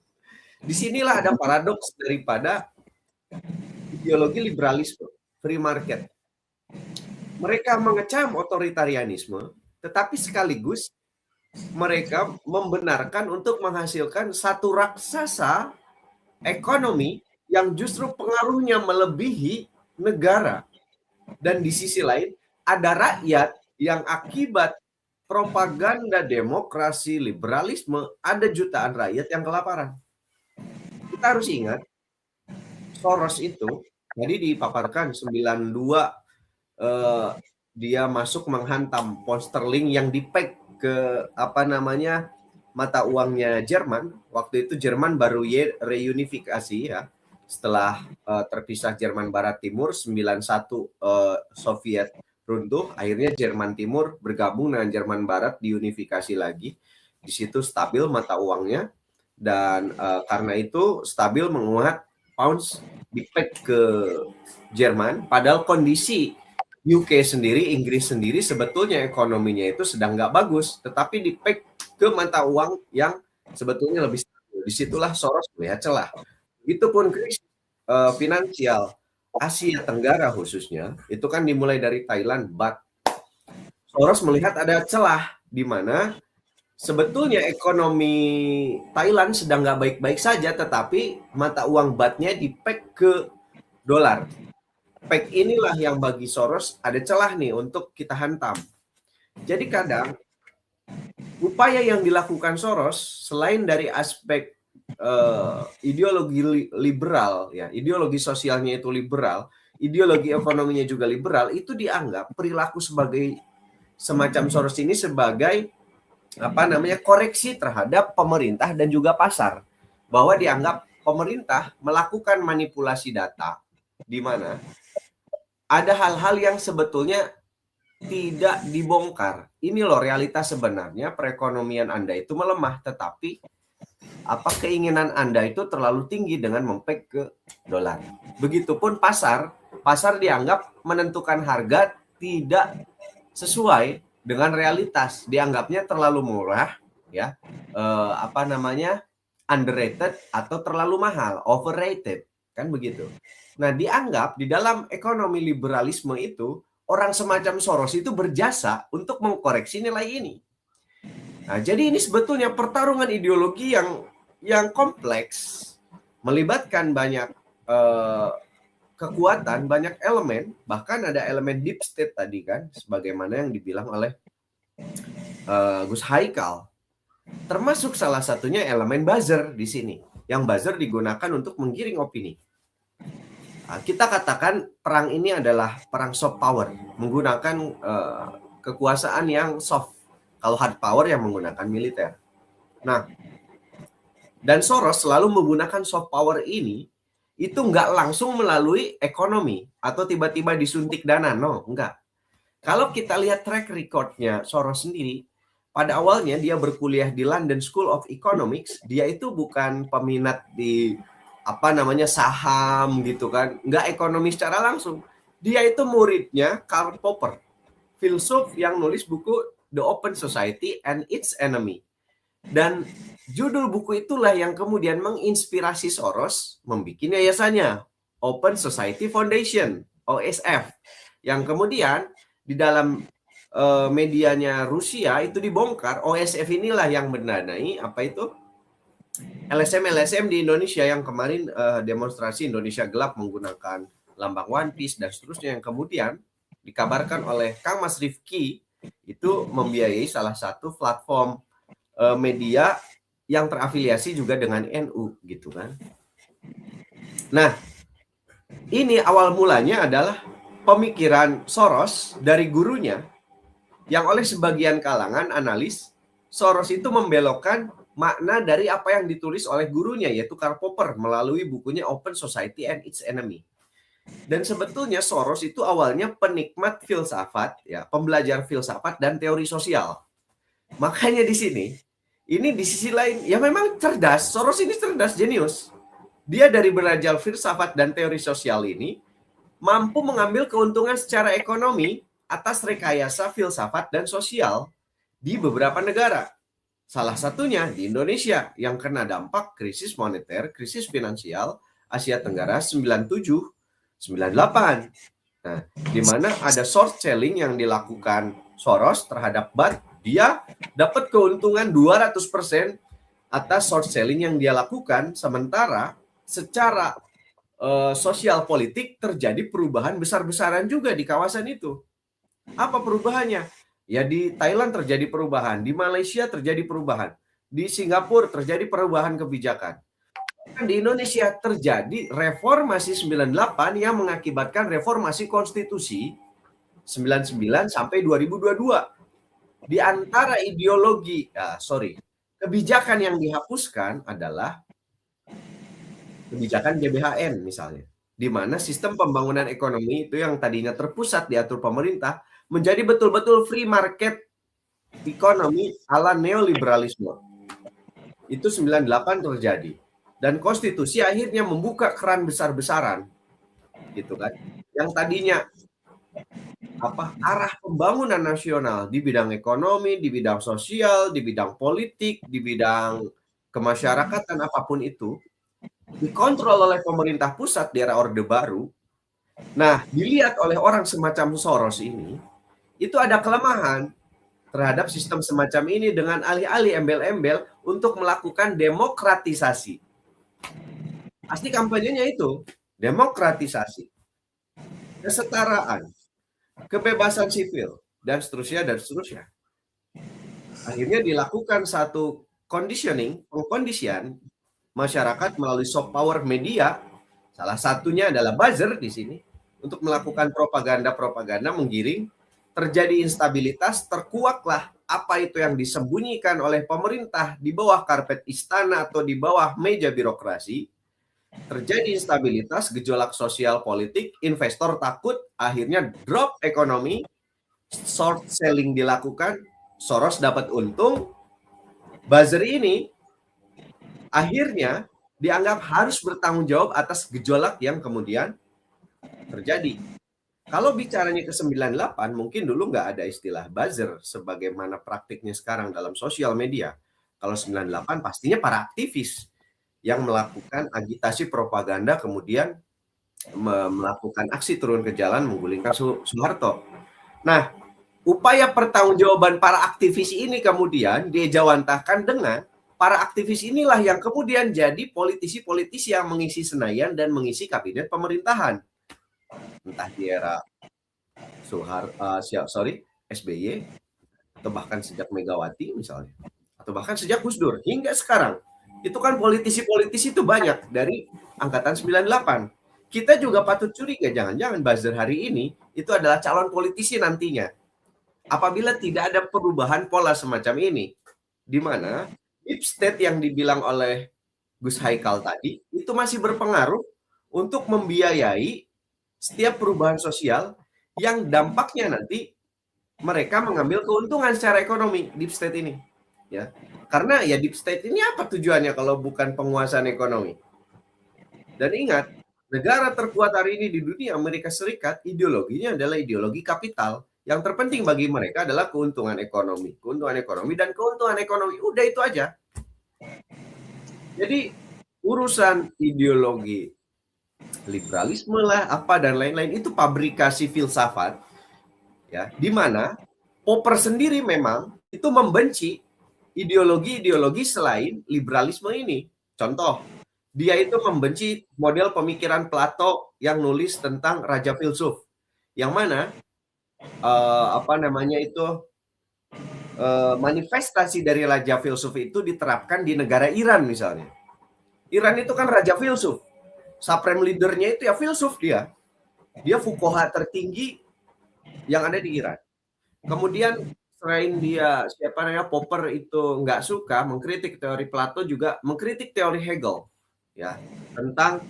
Disinilah ada paradoks daripada ideologi liberalisme, free market. Mereka mengecam otoritarianisme, tetapi sekaligus mereka membenarkan untuk menghasilkan satu raksasa ekonomi yang justru pengaruhnya melebihi negara. Dan di sisi lain ada rakyat yang akibat propaganda demokrasi liberalisme ada jutaan rakyat yang kelaparan. Kita harus ingat Soros itu tadi dipaparkan 92 dia masuk menghantam pound sterling yang dipeg ke mata uangnya Jerman. Waktu itu Jerman baru reunifikasi ya, setelah terpisah Jerman Barat Timur 91 Soviet runtuh, akhirnya Jerman Timur bergabung dengan Jerman Barat, diunifikasi lagi. Di situ stabil mata uangnya, dan karena itu stabil menguat, pounds dipeg ke Jerman, padahal kondisi UK sendiri, Inggris sendiri sebetulnya ekonominya itu sedang nggak bagus, tetapi dipeg ke mata uang yang sebetulnya lebih stabil. Disitulah Soros melihat celah. Begitupun krisis finansial Asia Tenggara khususnya, itu kan dimulai dari Thailand, baht. Soros melihat ada celah di mana sebetulnya ekonomi Thailand sedang nggak baik-baik saja, tetapi mata uang bahtnya dipeg ke dolar. Peg inilah yang bagi Soros ada celah nih untuk kita hantam. Jadi kadang upaya yang dilakukan Soros selain dari aspek ideologi liberal, ya ideologi sosialnya itu liberal, ideologi ekonominya juga liberal, itu dianggap perilaku sebagai semacam Soros ini sebagai koreksi terhadap pemerintah dan juga pasar, bahwa dianggap pemerintah melakukan manipulasi data di mana ada hal-hal yang sebetulnya tidak dibongkar. Ini loh realitas sebenarnya, perekonomian Anda itu melemah, tetapi keinginan Anda itu terlalu tinggi dengan mempeg ke dolar. Begitupun pasar dianggap menentukan harga tidak sesuai dengan realitas, dianggapnya terlalu murah, ya, underrated atau terlalu mahal, overrated, kan begitu. Nah, dianggap di dalam ekonomi liberalisme itu orang semacam Soros itu berjasa untuk mengkoreksi nilai ini. Nah, jadi ini sebetulnya pertarungan ideologi yang kompleks, melibatkan banyak kekuatan, banyak elemen, bahkan ada elemen deep state tadi kan, sebagaimana yang dibilang oleh Gus Haikal. Termasuk salah satunya elemen buzzer di sini, yang buzzer digunakan untuk menggiring opini. Nah, kita katakan perang ini adalah perang soft power, menggunakan kekuasaan yang soft. Kalau hard power yang menggunakan militer. Nah, dan Soros selalu menggunakan soft power ini, itu nggak langsung melalui ekonomi atau tiba-tiba disuntik dana, no, enggak. Kalau kita lihat track record-nya Soros sendiri, pada awalnya dia berkuliah di London School of Economics, dia itu bukan peminat di saham gitu kan, nggak ekonomi secara langsung. Dia itu muridnya Karl Popper, filsuf yang nulis buku The Open Society and Its Enemy. Dan judul buku itulah yang kemudian menginspirasi Soros membuat yayasannya Open Society Foundation, OSF, yang kemudian di dalam medianya Rusia itu dibongkar. OSF inilah yang mendanai LSM di Indonesia yang kemarin demonstrasi Indonesia Gelap menggunakan lambang One Piece dan seterusnya, yang kemudian dikabarkan oleh Kang Mas Rifki itu membiayai salah satu platform media yang terafiliasi juga dengan NU gitu kan. Nah, ini awal mulanya adalah pemikiran Soros dari gurunya, yang oleh sebagian kalangan analis, Soros itu membelokkan makna dari apa yang ditulis oleh gurunya, yaitu Karl Popper melalui bukunya Open Society and Its Enemy. Dan sebetulnya Soros itu awalnya penikmat filsafat, ya, pembelajar filsafat dan teori sosial. Makanya di sini, ini di sisi lain, ya memang cerdas, Soros ini cerdas, jenius. Dia dari belajar filsafat dan teori sosial ini, mampu mengambil keuntungan secara ekonomi atas rekayasa filsafat dan sosial di beberapa negara. Salah satunya di Indonesia yang kena dampak krisis moneter, krisis finansial Asia Tenggara 97, 98. Nah, di mana ada short selling yang dilakukan Soros terhadap BAT, dia dapat keuntungan 200% atas short selling yang dia lakukan, sementara secara sosial politik terjadi perubahan besar-besaran juga di kawasan itu. Apa perubahannya? Ya di Thailand terjadi perubahan, di Malaysia terjadi perubahan, di Singapura terjadi perubahan kebijakan. Di Indonesia terjadi reformasi 98 yang mengakibatkan reformasi konstitusi 99 sampai 2022. Di antara kebijakan yang dihapuskan adalah kebijakan GBHN misalnya, di mana sistem pembangunan ekonomi itu yang tadinya terpusat diatur pemerintah menjadi betul-betul free market ekonomi ala neoliberalisme. Itu 98 terjadi. Dan konstitusi akhirnya membuka keran besar-besaran, gitu kan? Yang tadinya arah pembangunan nasional di bidang ekonomi, di bidang sosial, di bidang politik, di bidang kemasyarakatan, apapun itu, dikontrol oleh pemerintah pusat di era Orde Baru. Nah, dilihat oleh orang semacam Soros ini, itu ada kelemahan terhadap sistem semacam ini dengan alih-alih embel-embel untuk melakukan demokratisasi. Pasti kampanyenya itu demokratisasi, kesetaraan, kebebasan sipil, dan seterusnya dan seterusnya. Akhirnya dilakukan satu pengkondisian masyarakat melalui soft power media, salah satunya adalah buzzer di sini, untuk melakukan propaganda menggiring, terjadi instabilitas, terkuaklah apa itu yang disembunyikan oleh pemerintah di bawah karpet istana atau di bawah meja birokrasi. Terjadi instabilitas, gejolak sosial politik, investor takut, akhirnya drop ekonomi, short selling dilakukan, Soros dapat untung, buzzer ini akhirnya dianggap harus bertanggung jawab atas gejolak yang kemudian terjadi. Kalau bicaranya ke 98, mungkin dulu nggak ada istilah buzzer sebagaimana praktiknya sekarang dalam sosial media. Kalau 98 pastinya para aktivis yang melakukan agitasi propaganda kemudian melakukan aksi turun ke jalan menggulingkan Soeharto. Nah, upaya pertanggungjawaban para aktivis ini kemudian dijawantahkan dengan para aktivis inilah yang kemudian jadi politisi-politisi yang mengisi Senayan dan mengisi kabinet pemerintahan. Entah di era SBY, atau bahkan sejak Megawati misalnya, atau bahkan sejak Gus Dur hingga sekarang. Itu kan politisi-politisi itu banyak dari angkatan 98. Kita juga patut curiga, jangan-jangan buzzer hari ini itu adalah calon politisi nantinya. Apabila tidak ada perubahan pola semacam ini, di mana deep state yang dibilang oleh Gus Haikal tadi, itu masih berpengaruh untuk membiayai setiap perubahan sosial yang dampaknya nanti mereka mengambil keuntungan secara ekonomi, deep state ini. Ya. Karena ya deep state ini apa tujuannya kalau bukan penguasaan ekonomi? Dan ingat, negara terkuat hari ini di dunia, Amerika Serikat, ideologinya adalah ideologi kapital. Yang terpenting bagi mereka adalah keuntungan ekonomi. Keuntungan ekonomi dan keuntungan ekonomi. Udah itu aja. Jadi urusan ideologi liberalisme lah, apa dan lain-lain, itu pabrikasi filsafat. Ya, di mana Popper sendiri memang itu membenci ideologi-ideologi selain liberalisme ini. Contoh, dia itu membenci model pemikiran Plato yang nulis tentang raja filsuf, yang mana manifestasi dari raja filsuf itu diterapkan di negara Iran misalnya. Iran itu kan raja filsuf, supreme leadernya itu ya filsuf dia fuqaha tertinggi yang ada di Iran. Kemudian selain dia Popper itu nggak suka mengkritik teori Plato, juga mengkritik teori Hegel ya tentang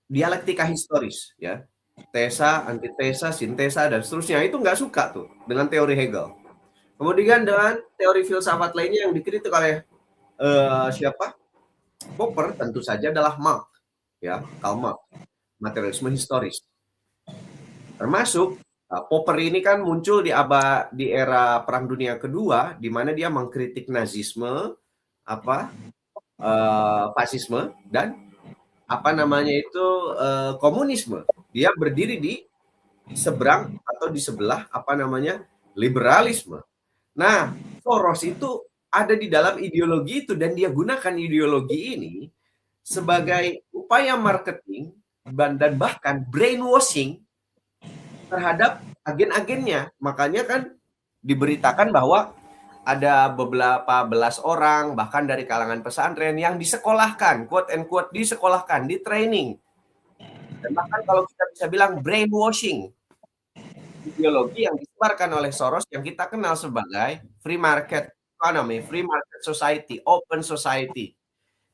dialektika historis ya, tesa, antitesa, sintesa dan seterusnya, itu nggak suka tuh dengan teori Hegel. Kemudian dengan teori filsafat lainnya yang dikritik oleh Popper tentu saja adalah Marx ya, Karl Marx, materialisme historis. Termasuk Popper ini kan muncul di era Perang Dunia Kedua, di mana dia mengkritik nazisme, fasisme dan komunisme. Dia berdiri di seberang atau di sebelah liberalisme. Nah, Soros itu ada di dalam ideologi itu dan dia gunakan ideologi ini sebagai upaya marketing dan bahkan brainwashing terhadap agen-agennya. Makanya kan diberitakan bahwa ada beberapa belas orang bahkan dari kalangan pesantren yang disekolahkan, quote and quote disekolahkan, di training. Dan bahkan kalau kita bisa bilang brainwashing, ideologi yang disebarkan oleh Soros yang kita kenal sebagai free market economy, free market society, open society,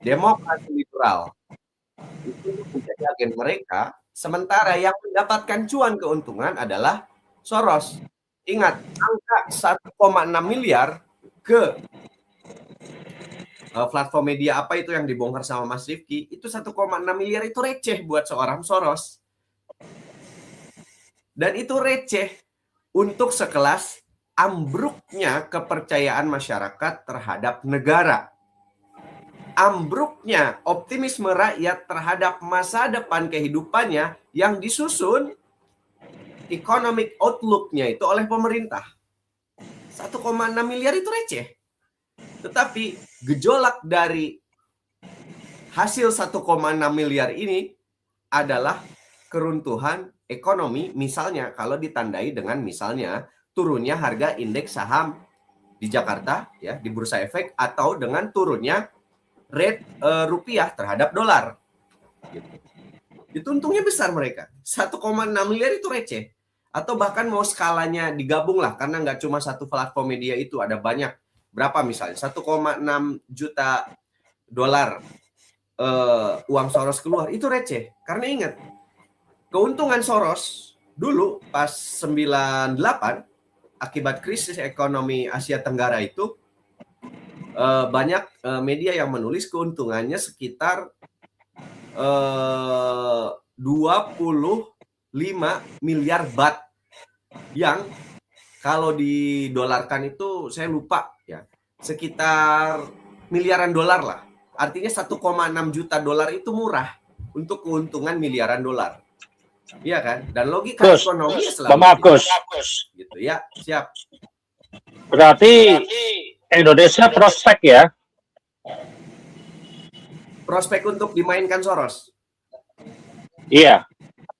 demokrasi liberal. Itu menjadi agen mereka, sementara yang mendapatkan cuan keuntungan adalah Soros. Ingat, angka 1,6 miliar ke platform media apa itu yang dibongkar sama Mas Rifki, itu 1,6 miliar itu receh buat seorang Soros. Dan itu receh untuk sekelas ambruknya kepercayaan masyarakat terhadap negara. Ambruknya optimisme rakyat terhadap masa depan kehidupannya yang disusun economic outlook-nya itu oleh pemerintah. 1,6 miliar itu receh. Tetapi gejolak dari hasil 1,6 miliar ini adalah keruntuhan ekonomi, misalnya kalau ditandai dengan misalnya turunnya harga indeks saham di Jakarta ya, di Bursa Efek, atau dengan turunnya rate rupiah terhadap dolar. Itu untungnya besar mereka. 1,6 miliar itu receh. Atau bahkan mau skalanya digabung lah, karena nggak cuma satu platform media itu, ada banyak. Berapa misalnya? 1,6 juta dolar uang Soros keluar, itu receh. Karena ingat, keuntungan Soros dulu pas 98 akibat krisis ekonomi Asia Tenggara itu, banyak media yang menulis keuntungannya sekitar 25 miliar baht, yang kalau didolarkan itu saya lupa ya, sekitar miliaran dolar lah. Artinya 1,6 juta dolar itu murah untuk keuntungan miliaran dolar. Iya kan? Dan logika Gus, ekonomi selalu Bapak Gus, gitu ya. Siap. berarti Indonesia prospek ya? Prospek untuk dimainkan Soros. Iya.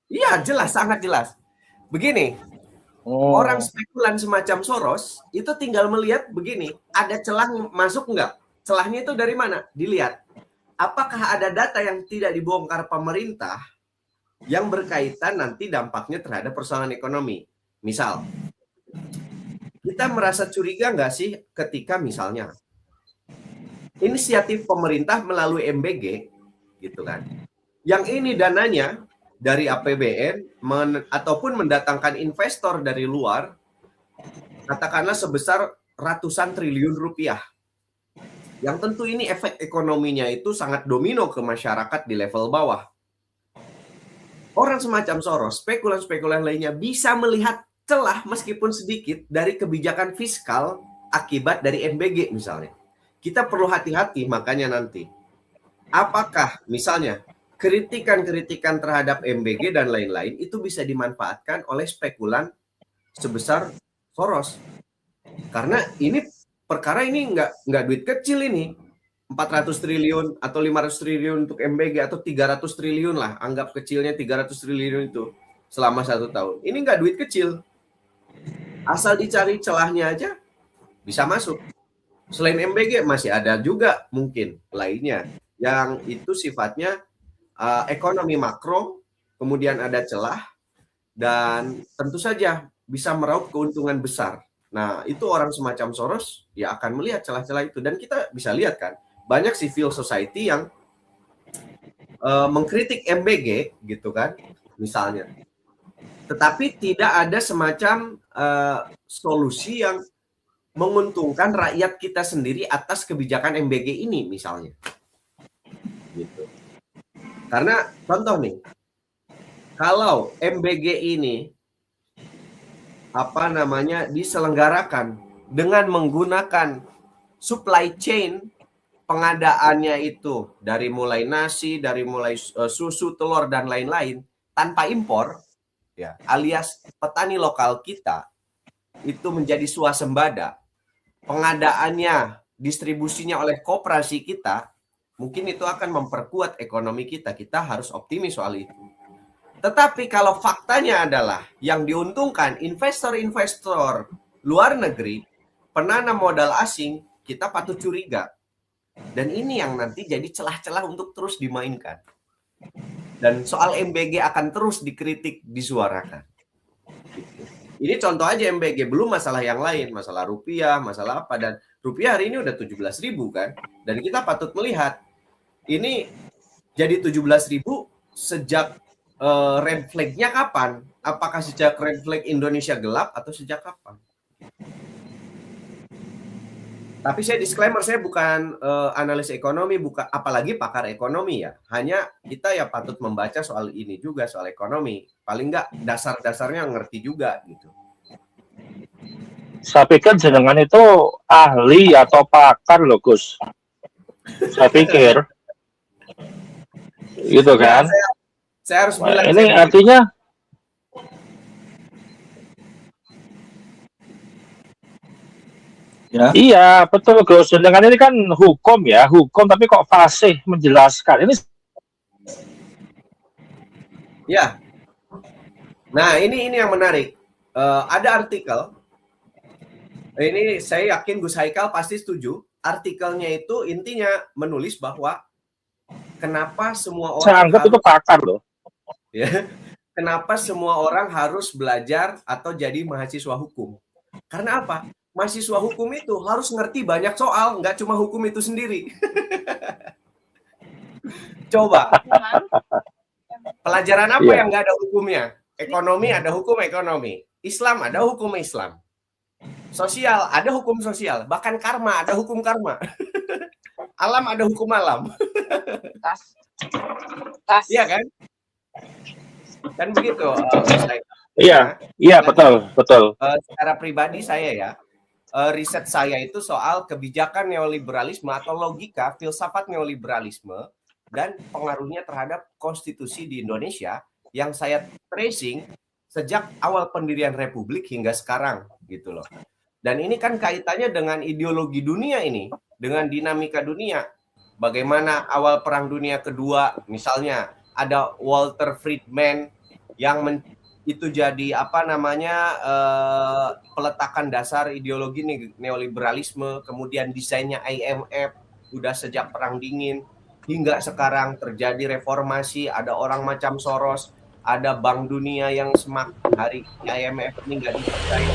Iya, jelas, sangat jelas. Begini, orang spekulan semacam Soros itu tinggal melihat begini, ada celah masuk enggak? Celahnya itu dari mana? Dilihat. Apakah ada data yang tidak dibongkar pemerintah yang berkaitan nanti dampaknya terhadap persoalan ekonomi? Misal, kita merasa curiga nggak sih ketika misalnya inisiatif pemerintah melalui MBG, gitu kan? Yang ini dananya dari APBN ataupun mendatangkan investor dari luar, katakanlah sebesar ratusan triliun rupiah. Yang tentu ini efek ekonominya itu sangat domino ke masyarakat di level bawah. Orang semacam Soros, spekulan-spekulan lainnya bisa melihat celah meskipun sedikit dari kebijakan fiskal akibat dari MBG misalnya. Kita perlu hati-hati makanya nanti. Apakah misalnya kritikan-kritikan terhadap MBG dan lain-lain itu bisa dimanfaatkan oleh spekulan sebesar Soros? Karena ini perkara ini nggak duit kecil ini. 400 triliun atau 500 triliun untuk MBG atau 300 triliun lah. Anggap kecilnya 300 triliun itu selama 1 tahun. Ini nggak duit kecil. Asal dicari celahnya aja bisa masuk. Selain MBG masih ada juga mungkin lainnya yang itu sifatnya ekonomi makro, kemudian ada celah dan tentu saja bisa meraup keuntungan besar. Nah, itu orang semacam Soros ya akan melihat celah-celah itu dan kita bisa lihat kan banyak civil society yang mengkritik MBG gitu kan misalnya. Tetapi tidak ada semacam solusi yang menguntungkan rakyat kita sendiri atas kebijakan MBG ini misalnya. Gitu. Karena contoh nih, kalau MBG ini diselenggarakan dengan menggunakan supply chain pengadaannya itu dari mulai nasi, dari mulai susu, telur dan lain-lain tanpa impor, ya, alias petani lokal kita itu menjadi swasembada. Pengadaannya, distribusinya oleh koperasi kita, mungkin itu akan memperkuat ekonomi kita. Kita harus optimis soal itu. Tetapi kalau faktanya adalah yang diuntungkan investor-investor luar negeri, penanam modal asing, kita patut curiga. Dan ini yang nanti jadi celah-celah untuk terus dimainkan. Dan soal MBG akan terus dikritik, disuarakan. Ini contoh aja MBG, belum masalah yang lain, masalah rupiah, masalah apa. Dan rupiah hari ini udah 17.000 kan. Dan kita patut melihat, ini jadi 17.000 sejak red flag-nya kapan? Apakah sejak red flag Indonesia gelap atau sejak kapan? Tapi saya disclaimer, saya bukan analis ekonomi, bukan apalagi pakar ekonomi ya. Hanya kita ya patut membaca soal ini juga, soal ekonomi. Paling nggak dasar-dasarnya ngerti juga gitu. Saya pikir jenengan itu ahli atau pakar loh Gus. Saya pikir. Gitu kan. Ya, saya harus bilang. Ini artinya Ya. Iya, betul Gus. Dengan ini kan hukum ya, hukum tapi kok fasih menjelaskan. Ini ya. Nah, ini yang menarik. Ada artikel. Ini saya yakin Gus Haikal pasti setuju. Artikelnya itu intinya menulis bahwa kenapa semua orang saya anggap itu pakar loh. Ya, kenapa semua orang harus belajar atau jadi mahasiswa hukum? Karena apa? Mahasiswa hukum itu harus ngerti banyak soal, nggak cuma hukum itu sendiri. Coba. Pelajaran apa yang nggak ada hukumnya? Ekonomi ada hukum ekonomi. Islam ada hukum Islam. Sosial ada hukum sosial. Bahkan karma ada hukum karma. Alam ada hukum alam. Iya kan? Kan begitu. Iya, betul. Secara pribadi saya ya, riset saya itu soal kebijakan neoliberalisme atau logika filsafat neoliberalisme dan pengaruhnya terhadap konstitusi di Indonesia yang saya tracing sejak awal pendirian Republik hingga sekarang gitu loh. Dan ini kan kaitannya dengan ideologi dunia ini, dengan dinamika dunia. Bagaimana awal Perang Dunia Kedua, misalnya ada Walter Friedman yang itu jadi peletakan dasar ideologi neoliberalisme, kemudian desainnya IMF udah sejak Perang Dingin hingga sekarang terjadi reformasi, ada orang macam Soros, ada Bank Dunia yang semakin hari IMF ini nggak dipercaya.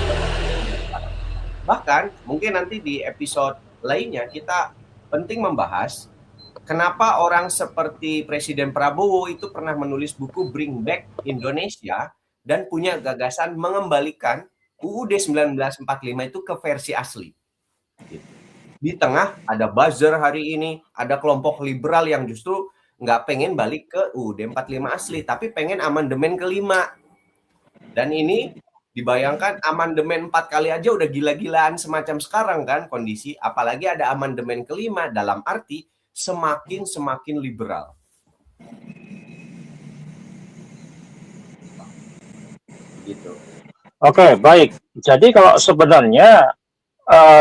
Bahkan mungkin nanti di episode lainnya kita penting membahas kenapa orang seperti Presiden Prabowo itu pernah menulis buku Bring Back Indonesia dan punya gagasan mengembalikan UUD 1945 itu ke versi asli. Di tengah ada buzzer hari ini, ada kelompok liberal yang justru nggak pengen balik ke UUD 45 asli, tapi pengen amandemen kelima. Dan ini dibayangkan amandemen 4 kali aja udah gila-gilaan semacam sekarang kan kondisi, apalagi ada amandemen kelima dalam arti semakin liberal. Gitu. Oke, baik. Jadi kalau sebenarnya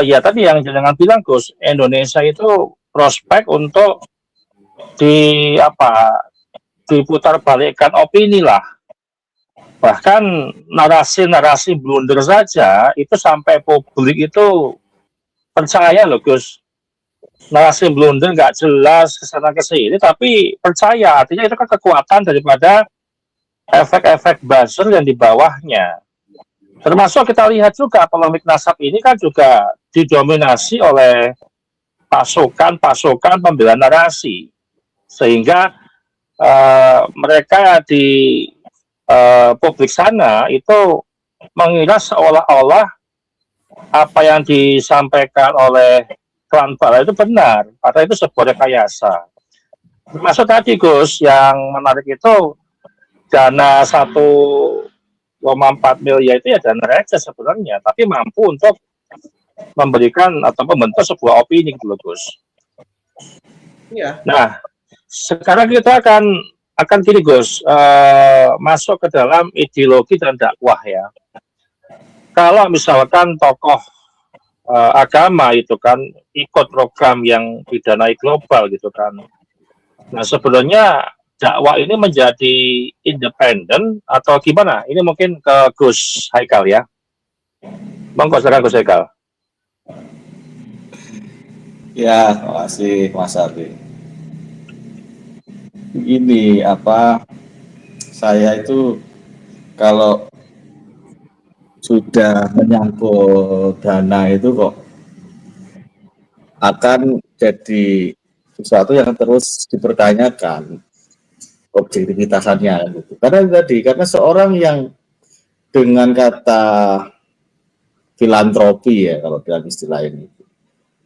ya tadi yang jangan bilang Gus, Indonesia itu prospek untuk diputar balikkan opini lah. Bahkan narasi-narasi blunder saja itu sampai publik itu percaya loh Gus. Narasi blunder nggak jelas kesana kesini, tapi percaya, artinya itu kan kekuatan daripada efek-efek buzzer yang di bawahnya. Termasuk kita lihat juga polemik nasab ini kan juga didominasi oleh pasukan pembela narasi, sehingga mereka di publik sana itu mengira seolah-olah apa yang disampaikan oleh klan Bala itu benar, atau itu sebuah rekayasa. Termasuk tadi Gus, yang menarik itu dana 1,4 miliar itu ya dana receh sebenarnya, tapi mampu untuk memberikan atau membentuk sebuah opini gitu loh Gus. Iya. Nah, sekarang kita akan gini Gus, masuk ke dalam ideologi dan dakwah ya. Kalau misalkan tokoh agama itu kan ikut program yang didanai global gitu kan. Nah sebenarnya dakwah ini menjadi independen atau gimana? Ini mungkin ke Gus Haikal ya. Monggo silakan Gus Haikal. Ya, terima kasih Mas Ardi. Begini, saya itu kalau sudah menyangkut dana itu kok akan jadi sesuatu yang terus dipertanyakan objektivitasannya gitu. Karena seorang yang dengan kata filantropi ya kalau dalam istilah ini,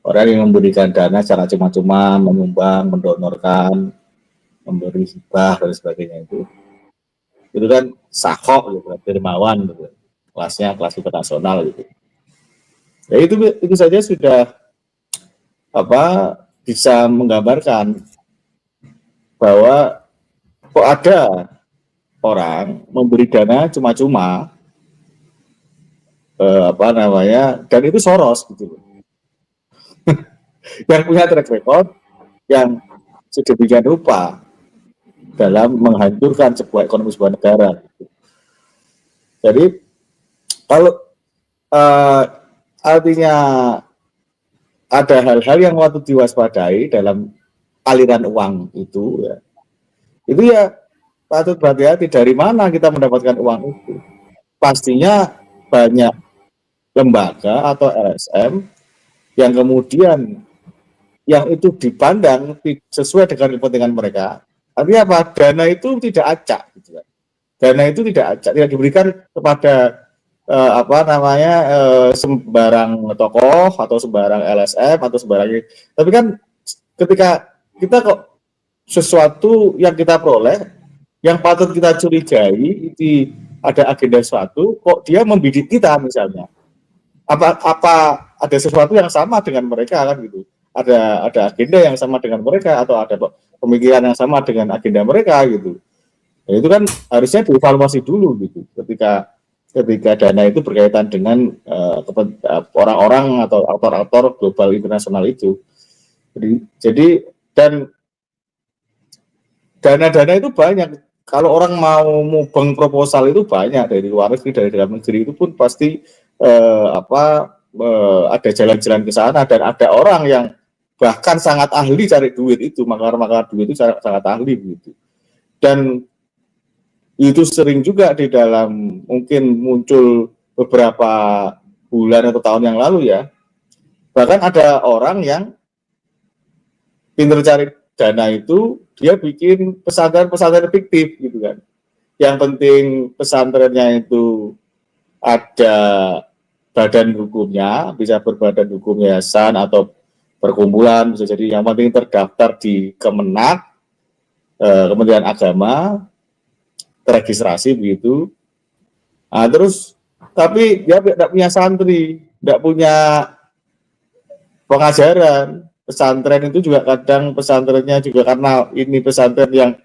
orang yang memberikan dana secara cuma-cuma, menyumbang, mendonorkan, memberi hibah dan sebagainya itu kan sakok gitu, dermawan gitu, kelas internasional gitu. Ya itu saja sudah bisa menggambarkan bahwa kok ada orang memberi dana cuma-cuma dan itu Soros gitu loh. Yang punya track record yang sedemikian rupa dalam menghancurkan sebuah ekonomi sebuah negara gitu. Jadi kalau artinya ada hal-hal yang patut diwaspadai dalam aliran uang itu ya patut berhati-hati dari mana kita mendapatkan uang itu. Pastinya banyak lembaga atau LSM yang kemudian yang itu dipandang sesuai dengan kepentingan mereka. Artinya apa? Dana itu tidak acak gitu kan. Dana itu tidak acak, tidak diberikan kepada sembarang tokoh atau sembarang LSM atau sembarang. Tapi kan ketika kita kok sesuatu yang kita peroleh yang patut kita curigai itu ada agenda suatu, kok dia membidik kita misalnya. Apa ada sesuatu yang sama dengan mereka kan gitu. Ada agenda yang sama dengan mereka atau ada pemikiran yang sama dengan agenda mereka gitu. Nah, itu kan harusnya dievaluasi dulu gitu ketika dana itu berkaitan dengan orang-orang atau aktor-aktor global internasional itu. Jadi dan dana-dana itu banyak. Kalau orang mau mubeng proposal itu banyak dari luar negeri, dari dalam negeri itu pun pasti ada jalan-jalan ke sana dan ada orang yang bahkan sangat ahli cari duit itu, makar-makar duit itu sangat ahli gitu. Dan itu sering juga di dalam mungkin muncul beberapa bulan atau tahun yang lalu ya. Bahkan ada orang yang pinter cari dana itu, dia bikin pesantren-pesantren fiktif gitu kan. Yang penting pesantrennya itu ada badan hukumnya, bisa berbadan hukum yayasan atau perkumpulan, bisa jadi yang penting terdaftar di Kemenak, Kementerian Agama, terregistrasi begitu. Nah, terus tapi dia tidak punya santri, tidak punya pengajaran. Pesantren itu juga kadang pesantrennya juga karena ini pesantren yang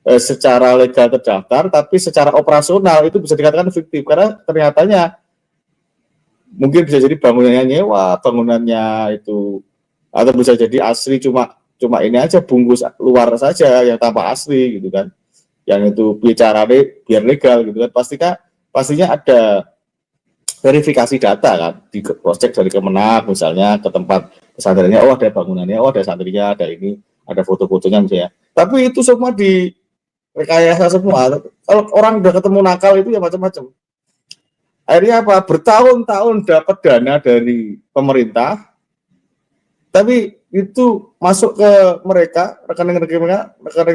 secara legal terdaftar, tapi secara operasional itu bisa dikatakan fiktif karena ternyatanya mungkin bisa jadi bangunannya nyewa, bangunannya itu atau bisa jadi asli cuma ini aja bungkus luar saja yang tanpa asli gitu kan. Yang itu bicara biar legal gitu kan. Pastinya ada verifikasi data kan, di cross check dari Kemenak misalnya ke tempat pesantrennya, oh ada bangunannya, oh ada santrinya, ada ini, ada foto-fotonya misalnya. Tapi itu semua di rekayasa semua. Kalau orang udah ketemu nakal itu ya macam-macam. Akhirnya apa? Bertahun-tahun dapat dana dari pemerintah, tapi itu masuk ke mereka, rekening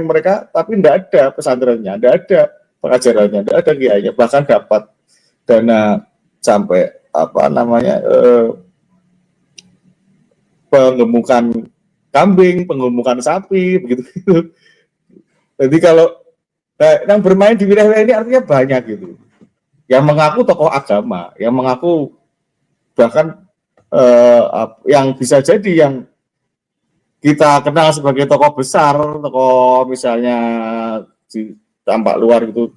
mereka, tapi tidak ada pesantrennya, tidak ada pengajarannya, tidak ada kiainya, bahkan dapat dana sampai penggemukan kambing, penggemukan sapi, begitu. Jadi kalau yang bermain di wilayah ini artinya banyak gitu. Yang mengaku tokoh agama, yang mengaku bahkan yang bisa jadi yang kita kenal sebagai tokoh besar, tokoh misalnya di tampak luar itu,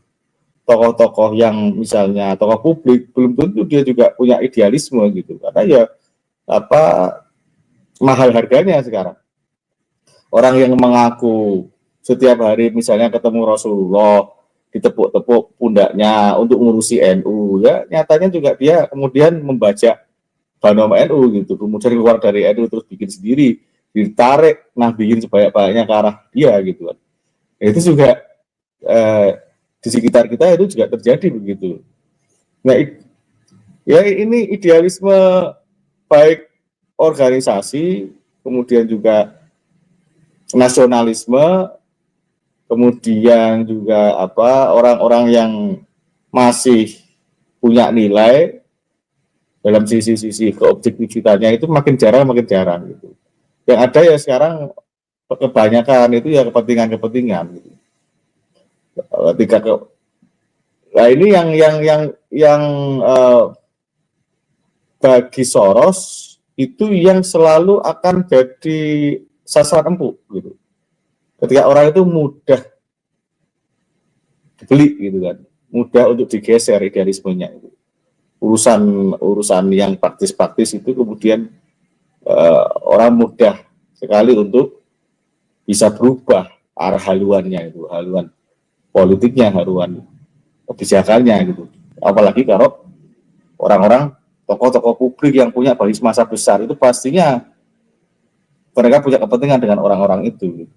tokoh-tokoh yang misalnya tokoh publik, belum tentu dia juga punya idealisme gitu, karena ya mahal harganya sekarang. Orang yang mengaku setiap hari misalnya ketemu Rasulullah, ditepuk-tepuk pundaknya untuk ngurusi NU, ya nyatanya juga dia kemudian membajak Banom NU gitu, kemudian keluar dari NU terus bikin sendiri, ditarik, bikin sebanyak-banyaknya ke arah dia gitu kan. Itu juga di sekitar kita itu juga terjadi begitu. Nah, ya ini idealisme baik organisasi, kemudian juga nasionalisme, kemudian juga orang-orang yang masih punya nilai dalam sisi-sisi keobjektifitannya itu makin jarang gitu. Yang ada ya sekarang kebanyakan itu ya kepentingan gitu. Nah ini yang bagi Soros itu yang selalu akan jadi sasaran empuk gitu. Ketika orang itu mudah dibeli gitu kan, mudah untuk digeser idealismenya itu. Urusan yang praktis itu kemudian orang mudah sekali untuk bisa berubah arah haluannya itu, haluan politiknya, haluan kebijakannya gitu. Apalagi kalau orang-orang tokoh-tokoh publik yang punya basis massa besar itu pastinya mereka punya kepentingan dengan orang-orang itu gitu.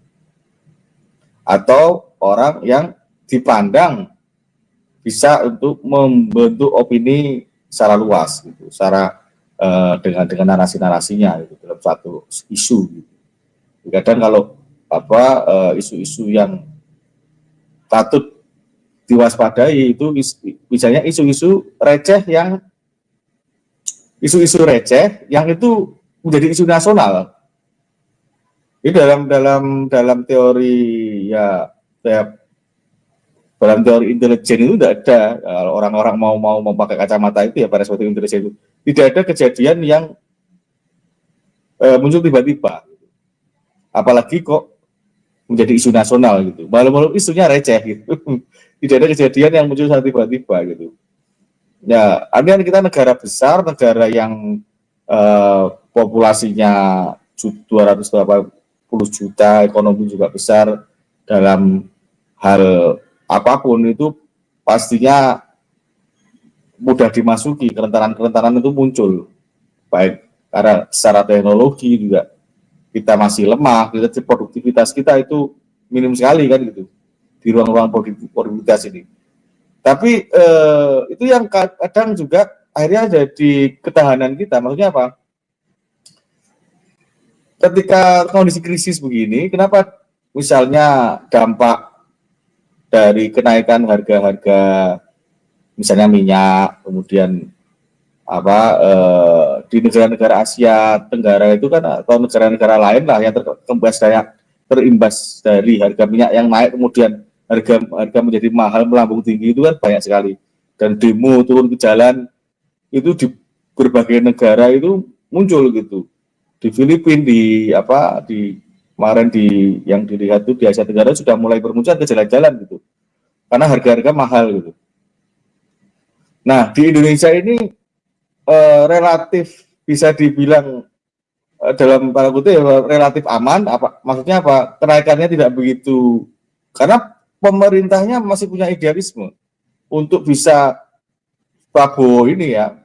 Atau orang yang dipandang bisa untuk membentuk opini secara luas gitu, secara dengan narasi-narasinya gitu, dalam satu isu gitu. Kadang kalau isu-isu yang patut diwaspadai itu misalnya isu-isu receh yang itu menjadi isu nasional. Ini dalam teori dalam teori intelijen itu tidak ada orang-orang mau memakai kacamata itu ya pada suatu intelijen itu tidak ada kejadian yang muncul tiba-tiba, apalagi kok menjadi isu nasional gitu, walaupun isunya receh gitu. Tidak ada kejadian yang muncul saat tiba-tiba gitu. Ya, artinya kita negara besar, negara yang populasinya 280 juta, ekonomi juga besar, dalam hal apapun itu pastinya mudah dimasuki, kerentanan-kerentanan itu muncul. Baik karena secara teknologi juga kita masih lemah, produktivitas kita itu minim sekali kan gitu di ruang-ruang produktivitas ini. Tapi itu yang kadang juga akhirnya jadi ketahanan kita. Maksudnya apa? Ketika kondisi krisis begini, kenapa misalnya dampak dari kenaikan harga-harga misalnya minyak, kemudian di negara-negara Asia Tenggara itu kan, atau negara-negara lain lah yang terimbas dari harga minyak yang naik, kemudian harga menjadi mahal, melambung tinggi, itu kan banyak sekali. Dan demo turun ke jalan itu di berbagai negara itu muncul gitu. Di Filipina, di kemarin yang dilihat itu di Asia Tenggara sudah mulai bermunculan ke jalan-jalan gitu. Karena harga-harga mahal gitu. Nah, di Indonesia ini relatif bisa dibilang dalam tanda kutip relatif aman. Maksudnya apa? Kenaikannya tidak begitu, karena pemerintahnya masih punya idealisme untuk bisa Prabowo ini ya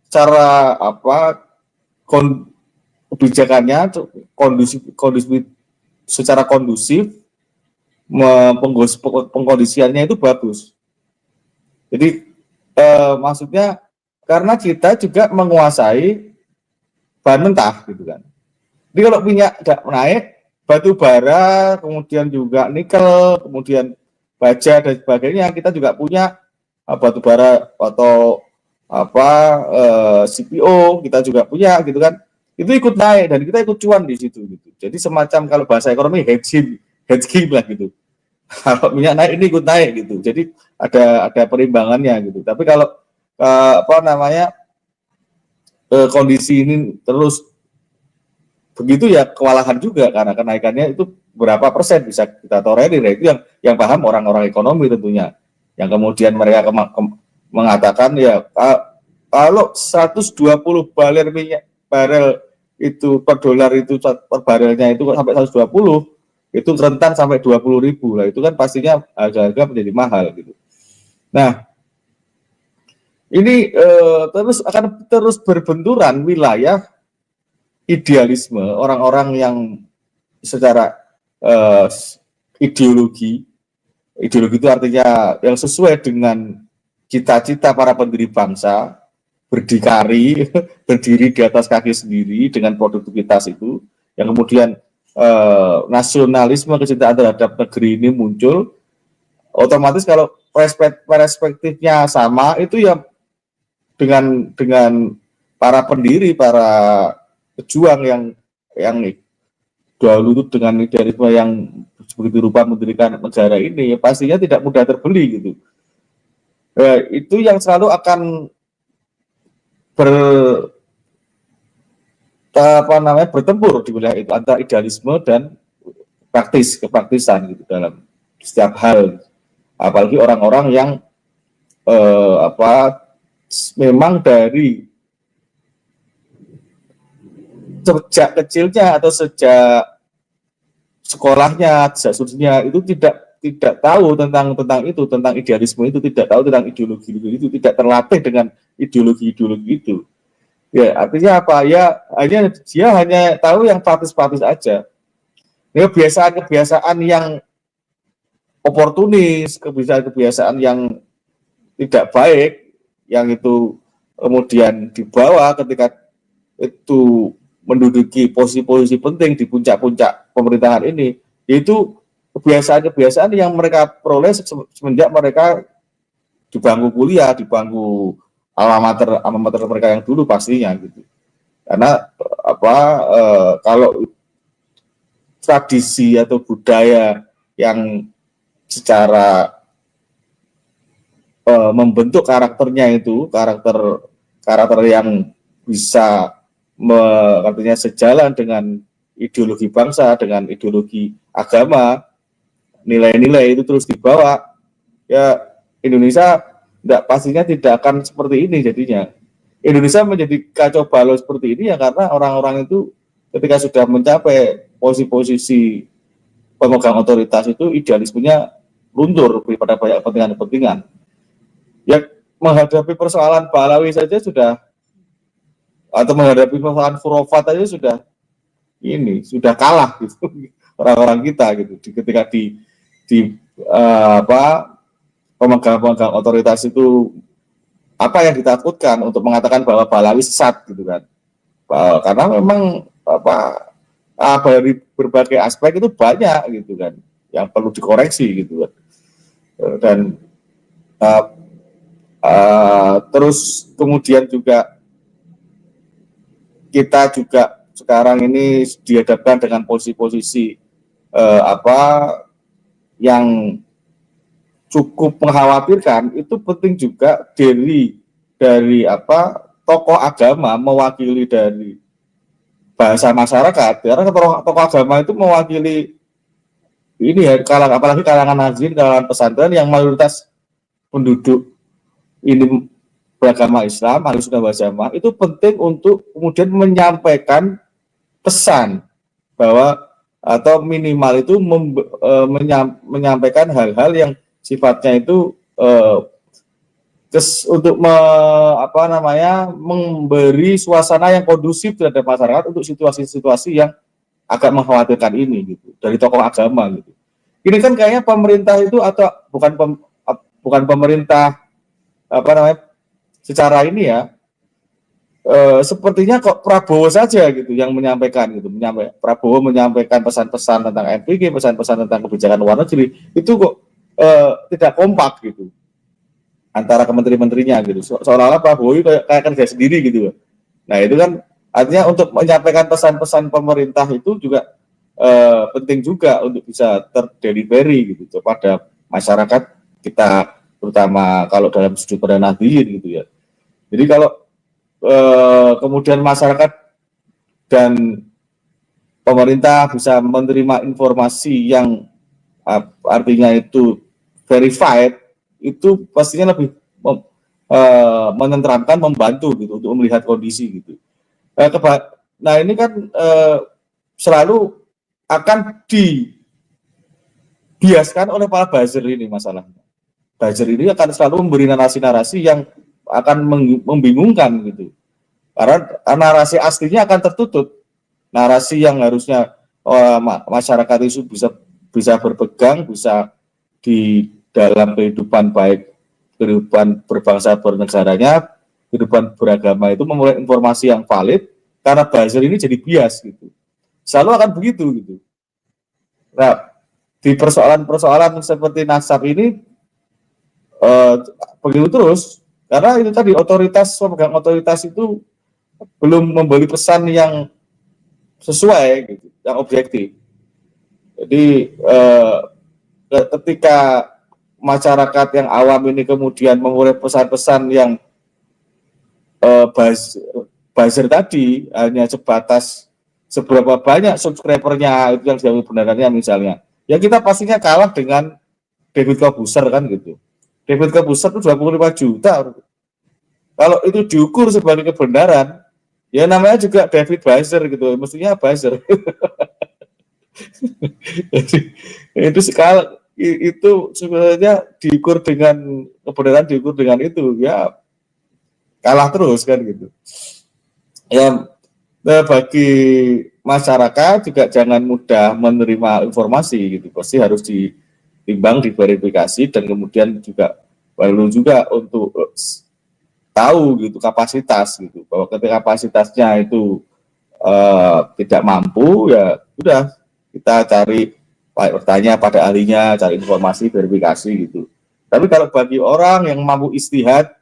cara kebijakannya secara kondusif, pengkondisiannya itu bagus. Jadi maksudnya karena kita juga menguasai bahan mentah gitu kan. Jadi kalau minyak tidak naik, batu bara, kemudian juga nikel, kemudian baja dan sebagainya, kita juga punya batu bara atau CPO kita juga punya gitu kan. Itu ikut naik dan kita ikut cuan di situ gitu. Jadi semacam kalau bahasa ekonomi hedging lah gitu. Kalau minyak naik ini ikut naik gitu. Jadi ada perimbangannya gitu. Tapi kalau kondisi ini terus begitu ya kewalahan juga, karena kenaikannya itu berapa persen bisa kita tolerir. Itu yang paham orang-orang ekonomi tentunya. Yang kemudian mereka mengatakan ya kalau 120 barel itu per dolar itu per barelnya itu sampai 120, itu rentan sampai 20.000 lah. Itu kan pastinya harga-harga menjadi mahal gitu. Nah, ini akan terus berbenturan wilayah idealisme orang-orang yang secara ideologi itu artinya yang sesuai dengan cita-cita para pendiri bangsa, berdiri di atas kaki sendiri dengan produktivitas itu, yang kemudian nasionalisme, kecintaan terhadap negeri ini muncul. Otomatis kalau perspektifnya sama, itu ya dengan para pendiri, para pejuang yang dahulu itu dengan idealisme yang begitu rupa mendirikan negara ini, ya pastinya tidak mudah terbeli gitu. Itu yang selalu akan bertempur di wilayah itu antara idealisme dan kepraktisan gitu dalam setiap hal. Apalagi orang-orang yang memang dari sejak kecilnya atau sejak sekolahnya, sejak studinya itu tidak tahu tentang itu, tentang idealisme itu, tidak tahu tentang ideologi itu, tidak terlatih dengan ideologi itu. Ya, artinya apa? Ya, dia hanya tahu yang praktis-praktis aja. Ya, kebiasaan yang oportunis, kebiasaan yang tidak baik, yang itu kemudian dibawa ketika itu menduduki posisi-posisi penting di puncak-puncak pemerintahan ini, yaitu kebiasaan-kebiasaan yang mereka peroleh semenjak mereka di bangku kuliah, di bangku alma mater mereka yang dulu pastinya gitu. Karena kalau tradisi atau budaya yang secara membentuk karakternya itu karakter yang bisa artinya sejalan dengan ideologi bangsa, dengan ideologi agama, nilai-nilai itu terus dibawa, ya Indonesia pastinya tidak akan seperti ini jadinya. Indonesia menjadi kacau balau seperti ini ya karena orang-orang itu ketika sudah mencapai posisi pemegang otoritas itu idealismenya luntur daripada banyak kepentingan-kepentingan. Ya menghadapi persoalan Balawi saja sudah, atau menghadapi persoalan Khurafat saja sudah kalah gitu orang-orang kita gitu ketika pemegang otoritas itu apa yang ditakutkan untuk mengatakan bahwa Balawi sesat gitu kan. Karena memang dari berbagai aspek itu banyak gitu kan yang perlu dikoreksi gitu kan. Dan terus kemudian juga kita juga sekarang ini dihadapkan dengan posisi-posisi yang cukup mengkhawatirkan. Itu penting juga dari tokoh agama mewakili dari bahasa masyarakat, karena tokoh agama itu mewakili ini ya, apalagi kalangan nazin, kalangan pesantren yang mayoritas penduduk ini beragama Islam, Ahlus Sunnah wal Jamaah, itu penting untuk kemudian menyampaikan pesan bahwa atau minimal itu menyampaikan hal-hal yang sifatnya itu untuk memberi suasana yang kondusif terhadap masyarakat untuk situasi-situasi yang agak mengkhawatirkan ini gitu dari tokoh agama gitu. Ini kan kayaknya pemerintah itu atau bukan pemerintah secara ini ya, sepertinya kok Prabowo saja gitu yang menyampaikan gitu, Prabowo menyampaikan pesan-pesan tentang MPG, pesan-pesan tentang kebijakan luar negeri itu kok tidak kompak gitu antara kementeri-menterinya gitu, seolah-olah Prabowo itu kayak kerja sendiri gitu. Nah itu kan artinya untuk menyampaikan pesan-pesan pemerintah itu juga penting juga untuk bisa terdelivery gitu kepada masyarakat kita, terutama kalau dalam sudut pandang Nahdliyin gitu ya. Jadi kalau kemudian masyarakat dan pemerintah bisa menerima informasi yang artinya itu verified, itu pastinya lebih menenteramkan, membantu gitu untuk melihat kondisi gitu. Nah ini kan selalu akan dibiaskan oleh para buzzer ini masalahnya. Buzzer ini akan selalu memberi narasi-narasi yang akan membingungkan gitu. Karena narasi aslinya akan tertutup. Narasi yang harusnya masyarakat itu bisa berpegang, bisa di dalam kehidupan baik, kehidupan berbangsa bernegaranya, kehidupan beragama itu memulai informasi yang valid, karena buzzer ini jadi bias gitu. Selalu akan begitu gitu. Nah, di persoalan-persoalan seperti nasab ini begitu terus, karena itu tadi pemegang otoritas itu belum memberi pesan yang sesuai gitu, yang objektif. Jadi ketika masyarakat yang awam ini kemudian memulai pesan-pesan yang buzzer tadi hanya sebatas seberapa banyak subscribernya itu yang jauh kebenarannya misalnya, ya kita pastinya kalah dengan David Corbuzier kan gitu. David Corbuzier itu 25 juta. Kalau itu diukur sebagai kebenaran, ya namanya juga David Buzzer gitu, mestinya buzzer. Itu sekali itu sebenarnya diukur dengan kebenaran, diukur dengan itu ya kalah terus kan gitu. Ya bagi masyarakat juga jangan mudah menerima informasi gitu, pasti harus ditimbang, diverifikasi, dan kemudian juga perlu juga untuk tahu gitu kapasitas gitu, bahwa ketika kapasitasnya itu tidak mampu, ya udah kita cari, bertanya pada ahlinya, cari informasi, verifikasi gitu. Tapi kalau bagi orang yang mampu istihad,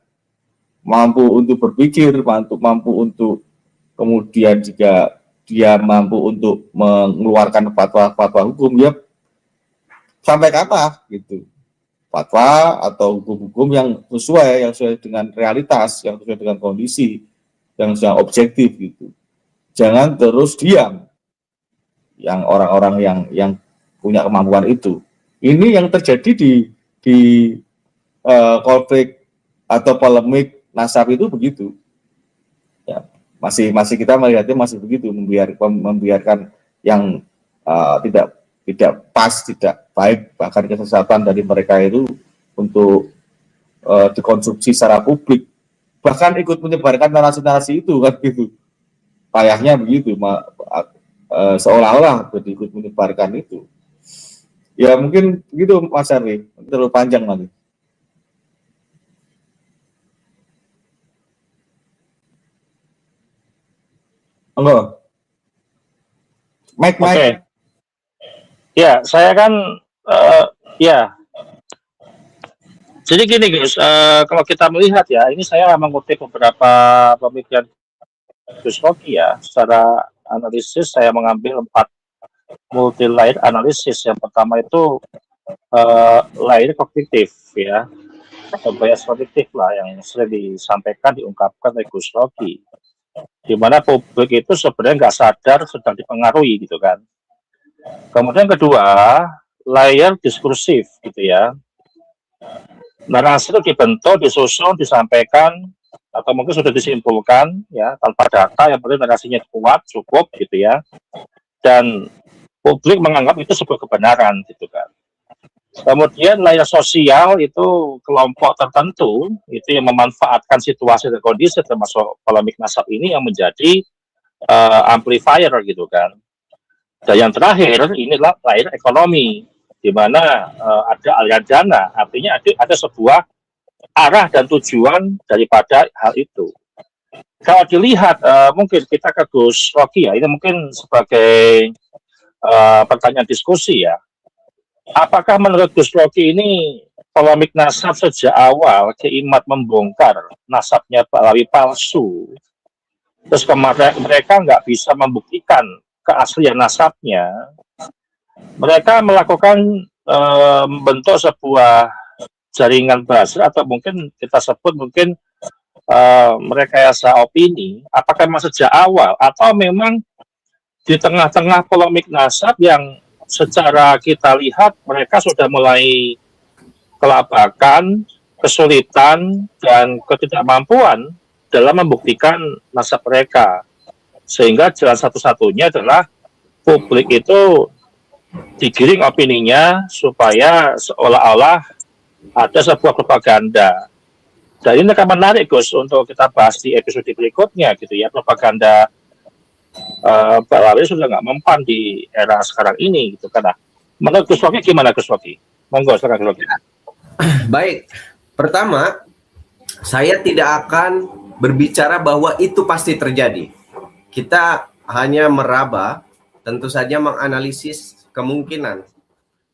mampu untuk berpikir, mampu untuk kemudian juga dia mampu untuk mengeluarkan fatwa-fatwa hukum, ya sampai kata gitu, fatwa atau hukum-hukum yang sesuai dengan realitas, yang sesuai dengan kondisi, yang objektif gitu. Jangan terus diam yang orang-orang yang punya kemampuan itu. Ini yang terjadi di konflik atau polemik nasab itu begitu. Ya, masih kita melihatnya masih begitu, membiarkan yang tidak pas, tidak baik, bahkan kesesatan dari mereka itu untuk dikonsumsi secara publik, bahkan ikut menyebarkan narasi-narasi itu kan gitu. Payahnya begitu, seolah-olah ikut menyebarkan itu. Ya mungkin begitu Mas Arwi, terlalu panjang nanti. Halo, Mike. Oke. Ya, saya kan ya. Jadi gini Gus, kalau kita melihat ya, ini saya mengutip beberapa pemikiran Gus Rocky ya. Secara analisis saya mengambil 4 multi layer analisis. Yang pertama itu layer kognitif ya, atau bias kognitif lah yang sering disampaikan, diungkapkan oleh Gus Rocky. Di mana publik itu sebenarnya nggak sadar sedang dipengaruhi gitu kan. Kemudian kedua, layer diskursif gitu ya. Narasi itu dibentuk, disusun, disampaikan, atau mungkin sudah disimpulkan ya tanpa data, yang penting narasinya kuat, cukup gitu ya. Dan publik menganggap itu sebuah kebenaran gitu kan. Kemudian layer sosial itu kelompok tertentu itu yang memanfaatkan situasi dan kondisi termasuk polemik nasab ini yang menjadi amplifier gitu kan. Dan yang terakhir inilah layer ekonomi, di mana ada aliran dana, artinya ada sebuah arah dan tujuan daripada hal itu. Kalau dilihat mungkin kita ke Gus Rocky ya, ini mungkin sebagai pertanyaan diskusi ya. Apakah menurut Gus Rocky ini polemik nasab sejak awal Kiimat membongkar nasabnya Balawi palsu, terus kemarin mereka nggak bisa membuktikan keaslian nasabnya, mereka melakukan membentuk sebuah jaringan buzzer atau mungkin kita sebut mungkin merekayasa opini, apakah memang sejak awal atau memang di tengah-tengah polemik nasab yang secara kita lihat mereka sudah mulai kelabakan, kesulitan, dan ketidakmampuan dalam membuktikan nasab mereka. Sehingga jalan satu-satunya adalah publik itu digiring opininya supaya seolah-olah ada sebuah propaganda. Dan ini akan menarik Gus untuk kita bahas di episode berikutnya gitu ya. Propaganda Balawi sudah nggak mempan di era sekarang ini gitu kan. Nah, menurut Gus Rocky gimana Gus Rocky? Monggo silakan Gus Rocky. Baik, pertama saya tidak akan berbicara bahwa itu pasti terjadi. Kita hanya meraba, tentu saja menganalisis kemungkinan.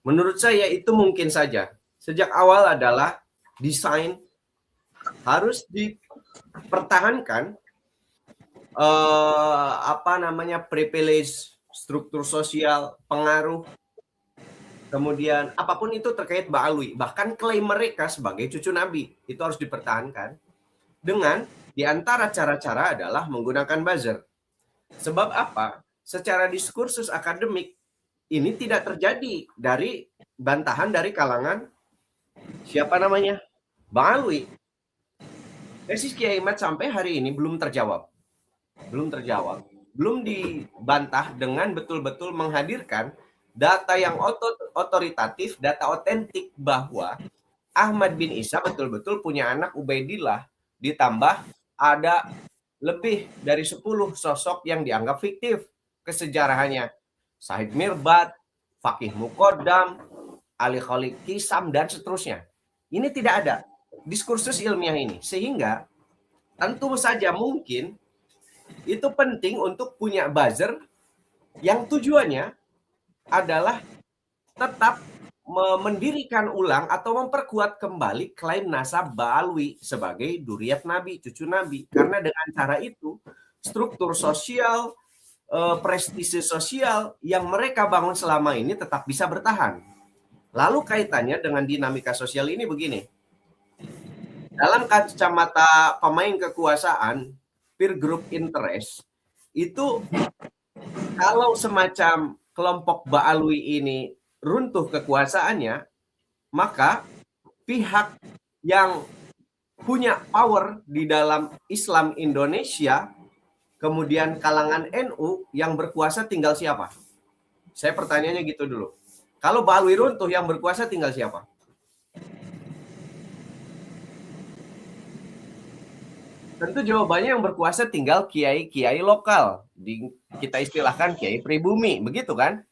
Menurut saya itu mungkin saja. Sejak awal adalah desain harus dipertahankan privilege, struktur sosial, pengaruh, kemudian apapun itu terkait Ba'alwi, bahkan klaim mereka sebagai cucu Nabi itu harus dipertahankan dengan diantara cara-cara adalah menggunakan buzzer. Sebab apa? Secara diskursus akademik ini tidak terjadi dari bantahan dari kalangan siapa namanya? Ba'alwi. Tesis Kiai Ahmad sampai hari ini belum terjawab. Belum dibantah dengan betul-betul menghadirkan data yang otoritatif, data otentik bahwa Ahmad bin Isa betul-betul punya anak Ubaidillah, ditambah ada lebih dari 10 sosok yang dianggap fiktif kesejarahannya. Said Mirbad, Fakih Muqaddam, Ali Khalid Kisam, dan seterusnya. Ini tidak ada diskursus ilmiah ini. Sehingga tentu saja mungkin itu penting untuk punya buzzer yang tujuannya adalah tetap mendirikan ulang atau memperkuat kembali klaim nasab Ba'alwi sebagai duriyat Nabi, cucu Nabi. Karena dengan cara itu struktur sosial, prestise sosial yang mereka bangun selama ini tetap bisa bertahan. Lalu kaitannya dengan dinamika sosial ini begini. Dalam kacamata pemain kekuasaan, peer group interest, itu kalau semacam kelompok Ba'alwi ini runtuh kekuasaannya, maka pihak yang punya power di dalam Islam Indonesia, kemudian kalangan NU yang berkuasa tinggal siapa? Saya pertanyaannya gitu dulu. Kalau Balwi runtuh yang berkuasa tinggal siapa? Tentu jawabannya yang berkuasa tinggal kiai-kiai lokal. Kita istilahkan kiai pribumi, begitu kan?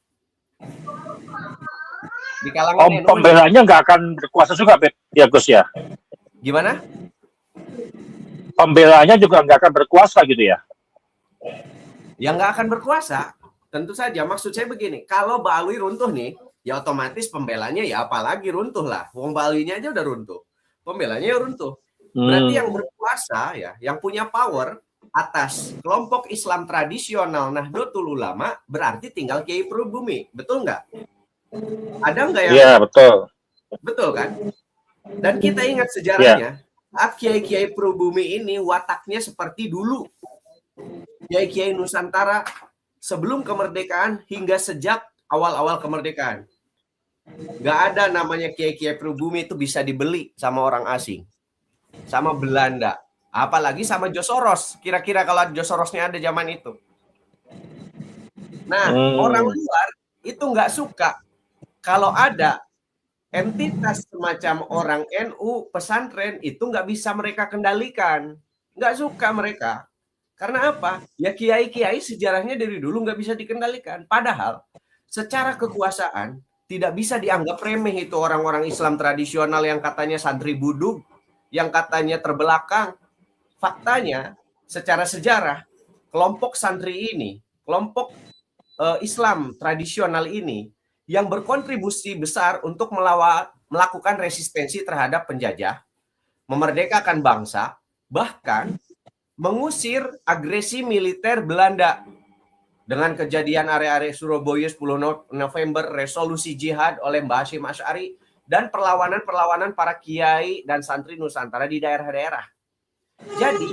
Di kalangan NU. Pembelanya nggak akan berkuasa juga, ya Gus ya? Gimana? Pembelanya juga nggak akan berkuasa gitu ya? Yang nggak akan berkuasa, tentu saja. Maksud saya begini, kalau Balwi runtuh nih, ya otomatis pembelanya ya apalagi runtuh lah. Wong Balwinya aja udah runtuh. Pembelanya ya runtuh. Berarti yang berkuasa ya, yang punya power atas kelompok Islam tradisional Nahdlatul Ulama berarti tinggal Kiai Pribumi, betul nggak? Ada nggak yang? Iya, betul. Betul kan? Dan kita ingat sejarahnya, Kiai-Kiai Pribumi ini wataknya seperti dulu. Kiai-Kiai Nusantara sebelum kemerdekaan hingga sejak awal-awal kemerdekaan. Nggak ada namanya Kiai-Kiai Pribumi itu bisa dibeli sama orang asing. Sama Belanda, apalagi sama Josoros. Kira-kira kalau Josorosnya ada zaman itu. Nah, orang luar itu nggak suka kalau ada entitas semacam orang NU pesantren itu nggak bisa mereka kendalikan. Nggak suka mereka. Karena apa? Ya kiai-kiai sejarahnya dari dulu nggak bisa dikendalikan. Padahal secara kekuasaan tidak bisa dianggap remeh itu orang-orang Islam tradisional yang katanya santri budug, yang katanya terbelakang. Faktanya, secara sejarah, kelompok santri ini, kelompok Islam tradisional ini, yang berkontribusi besar untuk melakukan resistensi terhadap penjajah, memerdekakan bangsa, bahkan mengusir agresi militer Belanda. Dengan kejadian area-area Surabaya 10 November, resolusi jihad oleh Mbah Hasyim Asy'ari, dan perlawanan-perlawanan para kiai dan santri Nusantara di daerah-daerah. Jadi,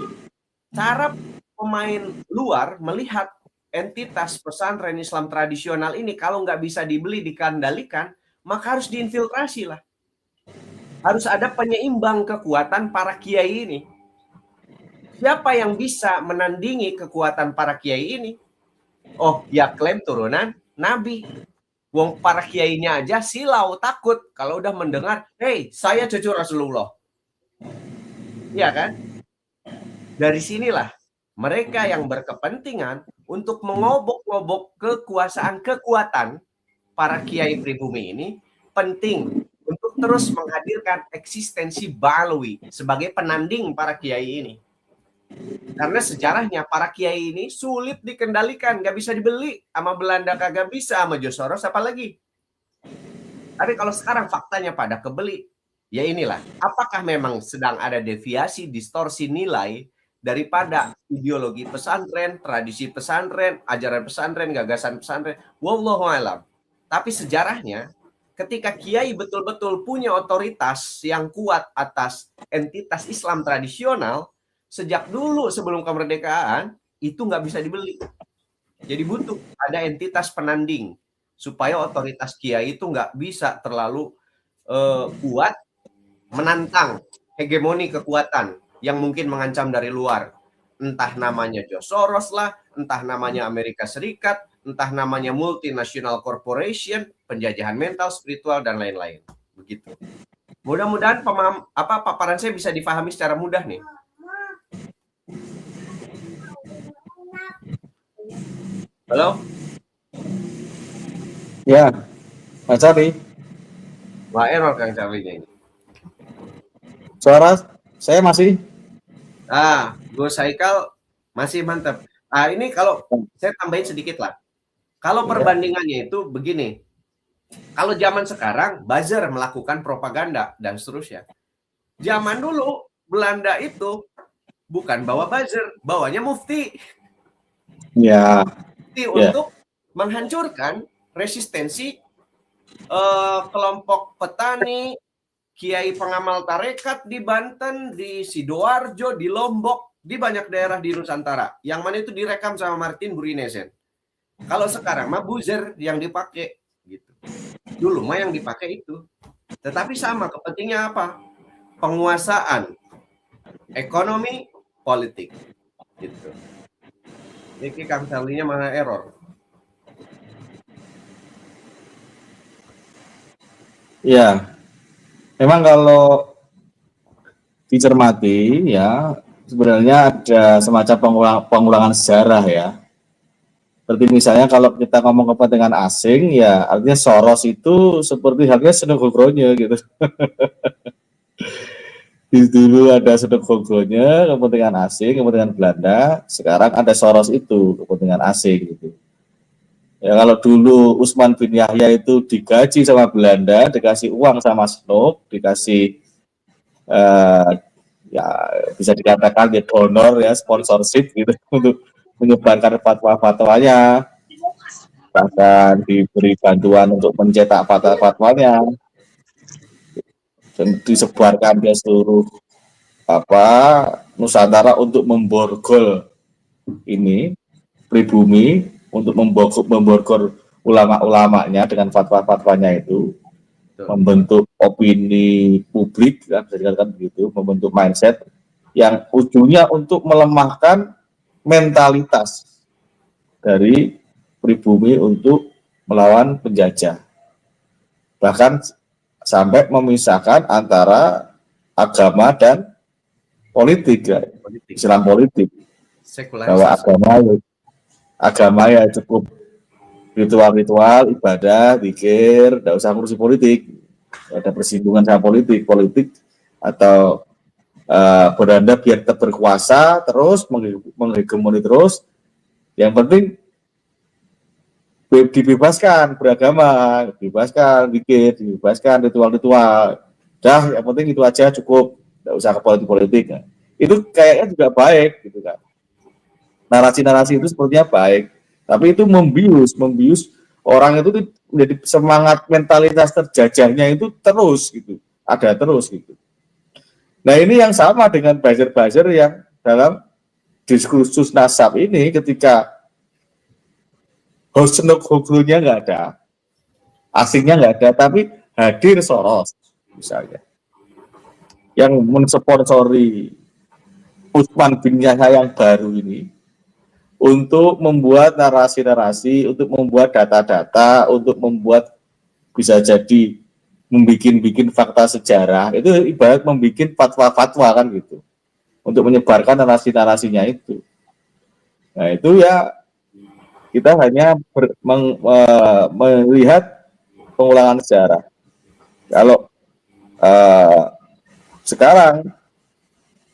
cara pemain luar melihat entitas pesantren Islam tradisional ini kalau nggak bisa dibeli, dikendalikan, maka harus diinfiltrasi lah. Harus ada penyeimbang kekuatan para kiai ini. Siapa yang bisa menandingi kekuatan para kiai ini? Oh, ya klaim turunan Nabi. Wong para kiainya aja silau, takut kalau udah mendengar, hey, saya cucu Rasulullah. Iya kan? Dari sinilah mereka yang berkepentingan untuk mengobok-ngobok kekuatan para kiai pribumi ini penting untuk terus menghadirkan eksistensi Balwi sebagai penanding para kiai ini. Karena sejarahnya para kiai ini sulit dikendalikan, nggak bisa dibeli sama Belanda, kagak bisa sama Josoros apalagi. Tapi kalau sekarang faktanya pada kebeli, ya inilah. Apakah memang sedang ada deviasi, distorsi nilai daripada ideologi pesantren, tradisi pesantren, ajaran pesantren, gagasan pesantren? Wallahu a'lam. Tapi sejarahnya, ketika kiai betul-betul punya otoritas yang kuat atas entitas Islam tradisional, sejak dulu sebelum kemerdekaan itu nggak bisa dibeli. Jadi butuh ada entitas penanding supaya otoritas kiai itu nggak bisa terlalu kuat menantang hegemoni kekuatan yang mungkin mengancam dari luar. Entah namanya Josoros lah, entah namanya Amerika Serikat, entah namanya multinational corporation, penjajahan mental, spiritual, dan lain-lain. Begitu. Mudah-mudahan paparan saya bisa dipahami secara mudah nih. Halo? Ya, Mas Charlie. Wah, error Kang Charlie-nya ini. Suara saya masih? Gus Haikal masih mantap. Ini kalau saya tambahin sedikit lah. Kalau perbandingannya itu begini. Kalau zaman sekarang, buzzer melakukan propaganda dan seterusnya. Zaman dulu, Belanda itu bukan bawa buzzer, bawanya mufti. Ya. Untuk menghancurkan resistensi kelompok petani, kiai pengamal tarekat di Banten, di Sidoarjo, di Lombok, di banyak daerah di Nusantara. Yang mana itu direkam sama Martin Burinesen. Kalau sekarang mah buzzer yang dipakai gitu. dulu mah yang dipakai itu. Tetapi sama kepentingan apa? Penguasaan ekonomi, politik. Gitu. Ini Kang Charlie-nya mana error? Ya, memang kalau dicermati ya sebenarnya ada semacam pengulangan sejarah ya. Seperti misalnya kalau kita ngomong kepentingan asing ya artinya Soros itu seperti halnya Sendok Gogronyo gitu. Dulu ada Sendok Gogronyo kepentingan asing, kepentingan Belanda, sekarang ada Soros itu kepentingan asing gitu. Ya kalau dulu Usman bin Yahya itu digaji sama Belanda, dikasih uang sama Sendok, dikasih ya bisa dikatakan ya donor ya sponsorship gitu untuk menyebarkan fatwa-fatwanya, bahkan diberi bantuan untuk mencetak fatwa-fatwanya dan disebarkan ke seluruh Nusantara untuk memborgol ini pribumi, untuk memborgol ulama-ulamanya dengan fatwa-fatwanya itu, membentuk opini publik, kan, bisa dikatakan begitu, membentuk mindset yang ujungnya untuk melemahkan mentalitas dari pribumi untuk melawan penjajah. Bahkan sampai memisahkan antara agama dan politik, ya. Islam politik. Bahwa agama ya cukup ritual-ritual, ibadah, zikir, tidak usah ngurusi politik. Ada persinggungan sama politik atau beranda biar tetap berkuasa terus, menghegemoni terus. Yang penting dibebaskan beragama, dibebaskan zikir, dibebaskan ritual-ritual. Dah, yang penting itu aja cukup, tidak usah ke politik. Nah, itu kayaknya juga baik gitu kan. Narasi-narasi itu sepertinya baik, tapi itu membius orang itu menjadi semangat mentalitas terjajahnya itu terus gitu, ada terus gitu. Nah ini yang sama dengan buzzer-buzzer yang dalam diskursus nasab ini ketika host Sendok Gogronyo nggak ada, asingnya nggak ada, tapi hadir Soros misalnya, yang mensponsori Usman bin Yahya yang baru ini untuk membuat narasi-narasi, untuk membuat data-data, untuk membuat bisa jadi membikin fakta sejarah, itu ibarat membikin fatwa-fatwa kan gitu, untuk menyebarkan narasi-narasinya itu. Nah itu ya kita hanya melihat pengulangan sejarah. Kalau sekarang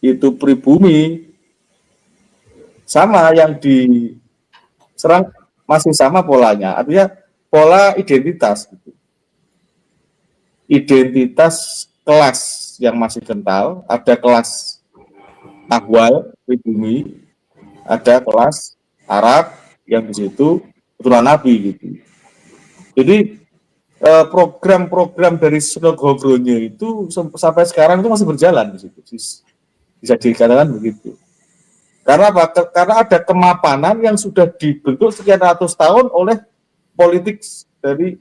itu pribumi sama yang diserang masih sama polanya, artinya pola identitas gitu. Identitas kelas yang masih kental, ada kelas Ahwal pribumi, ada kelas Arab yang di situ keturunan Nabi gitu. Jadi program-program dari Sendok Gogronyo itu sampai sekarang itu masih berjalan di situ, bisa dikatakan begitu. Karena apa? Karena ada kemapanan yang sudah dibentuk sekian ratus tahun oleh politik dari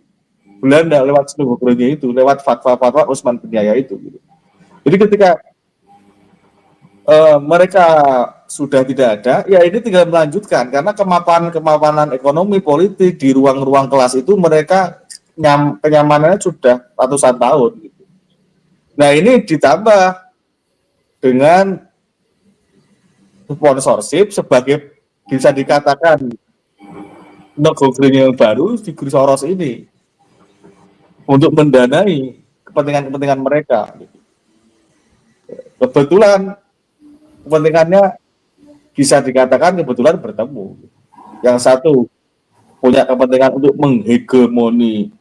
Belanda lewat Sendok Gogronyo itu, lewat fatwa-fatwa Usman bin Yahya itu. Gitu. Jadi ketika mereka sudah tidak ada, ya ini tinggal melanjutkan karena kemapanan ekonomi politik di ruang-ruang kelas itu mereka kenyamanannya sudah ratusan tahun. Gitu. Nah ini ditambah dengan sponsorship sebagai bisa dikatakan Sendok Gogronyo yang baru, figur Soros ini untuk mendanai kepentingan mereka. Kebetulan kepentingannya bisa dikatakan kebetulan bertemu. Yang satu punya kepentingan untuk menghegemoni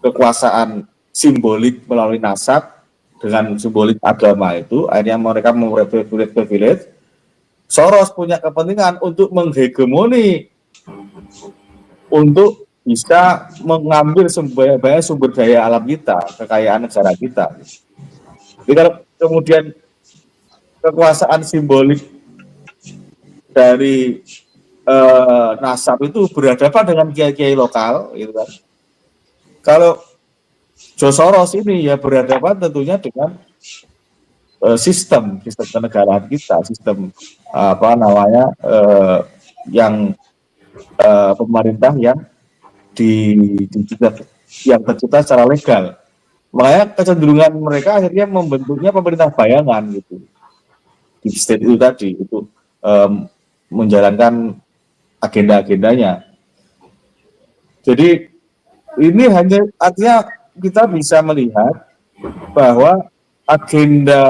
kekuasaan simbolik melalui nasab dengan simbolik agama itu, akhirnya mereka memperoleh privilege. Soros punya kepentingan untuk menghegemoni, untuk bisa mengambil sumber daya alam kita, kekayaan negara kita. Jadi kalau kemudian kekuasaan simbolik dari nasab itu berhadapan dengan kiai-kiai lokal, gitu kan, kalau George Soros ini ya berhadapan tentunya dengan sistem kenegaraan kita, sistem apa namanya yang pemerintah yang yang tercipta secara legal. Makanya kecenderungan mereka akhirnya membentuknya pemerintah bayangan gitu. Deep state itu tadi itu menjalankan agenda-agendanya. Jadi ini hanya artinya kita bisa melihat bahwa agenda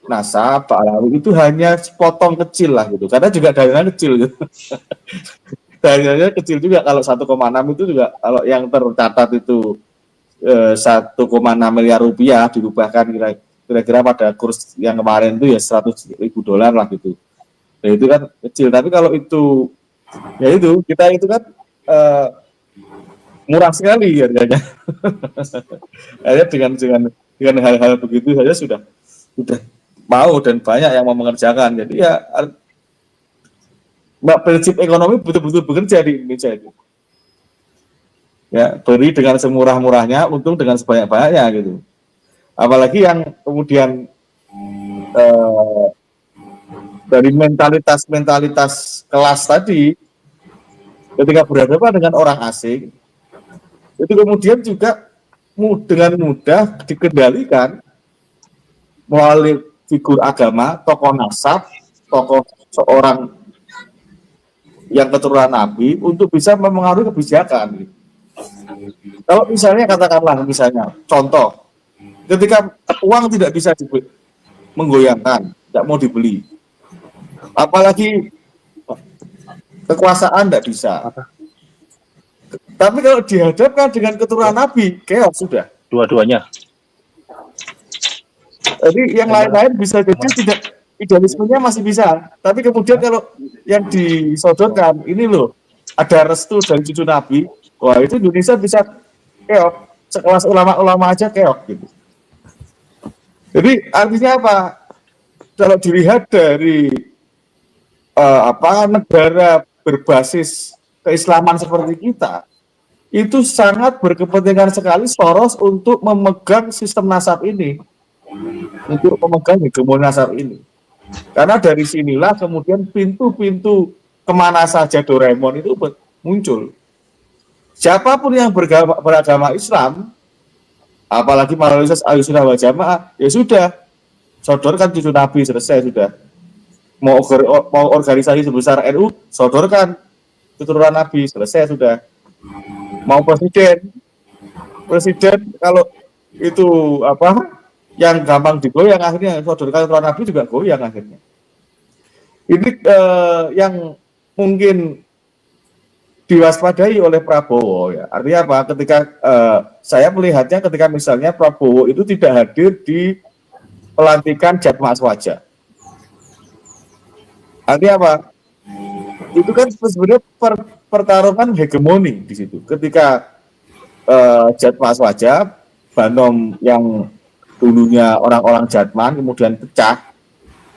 NASA Pak Alawi itu hanya sepotong kecil lah gitu, karena juga dananya kecil gitu. Dananya kecil juga, kalau 1,6 itu juga kalau yang tercatat itu 1,6 miliar rupiah dirubahkan kira-kira pada kurs yang kemarin itu ya 100 ribu dolar lah gitu. Nah, itu kan kecil, tapi kalau itu ya itu kita itu kan murah sekali harganya. Akhirnya dengan hal-hal begitu saja sudah mau dan banyak yang mau mengerjakan. Jadi ya prinsip ekonomi betul-betul bekerja di Indonesia itu. Ya, beri dengan semurah-murahnya, untung dengan sebanyak-banyaknya gitu. Apalagi yang kemudian dari mentalitas kelas tadi, ketika berhadapan dengan orang asing, itu kemudian juga dengan mudah dikendalikan melalui figur agama, tokoh nasab, tokoh seorang yang keturunan Nabi untuk bisa mempengaruhi kebijakan. Kalau misalnya katakanlah contoh, ketika uang tidak bisa menggoyangkan, tidak mau dibeli, apalagi kekuasaan tidak bisa. Tapi kalau dihadapkan dengan keturunan Nabi, chaos sudah. Dua-duanya. Jadi yang lain-lain bisa jadi tidak, idealismenya masih bisa. Tapi kemudian kalau yang disodorkan, ini loh, ada restu dari cucu Nabi, wah itu Indonesia bisa chaos. Sekelas ulama-ulama aja chaos gitu. Jadi artinya apa? Kalau dilihat dari negara berbasis keislaman seperti kita, itu sangat berkepentingan sekali Soros untuk memegang sistem nasab ini, untuk memegang hegemoni nasab ini. Karena dari sinilah kemudian pintu-pintu kemana saja Doraemon itu muncul. Siapapun yang beragama Islam, apalagi mayoritas Ahlussunnah wal Jamaah, ya sudah, sodorkan cucu Nabi, selesai sudah. Mau organisasi sebesar NU, sodorkan keturunan Nabi, selesai sudah. Mau presiden kalau itu yang gampang digoyang, akhirnya sodorkan keturunan Nabi juga goyang akhirnya. Ini yang mungkin diwaspadai oleh Prabowo ya. Artinya apa? Ketika saya melihatnya ketika misalnya Prabowo itu tidak hadir di pelantikan Jatmas Wajah. Artinya apa? Itu kan sebenarnya pertarungan hegemoni di situ. Ketika Jatmas Wajah, Banom yang dulunya orang-orang Jatman kemudian pecah,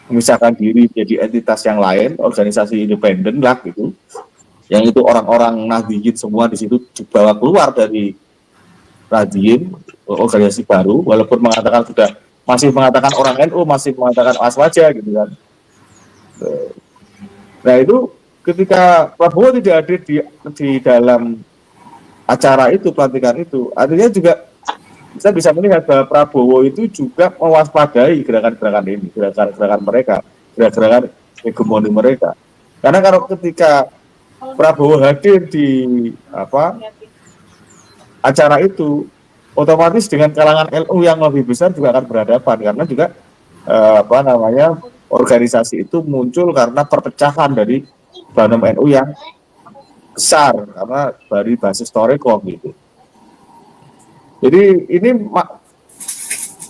memisahkan diri jadi entitas yang lain, organisasi independen lah gitu. Yang itu orang-orang Nahdliyin semua di situ dibawa keluar dari Nahdliyin, organisasi baru, walaupun masih mengatakan orang NU, masih mengatakan Aswaja gitu kan. Nah itu ketika Prabowo tidak hadir di dalam acara itu, pelantikan itu, artinya juga kita bisa melihat bahwa Prabowo itu juga mewaspadai gerakan-gerakan ini, gerakan-gerakan mereka, gerakan-gerakan hegemoni mereka. Karena kalau ketika Prabowo hadir di acara itu, otomatis dengan kalangan NU yang lebih besar juga akan berhadapan, karena juga organisasi itu muncul karena perpecahan dari Banom NU yang besar karena dari basis Toreko gitu. Jadi ini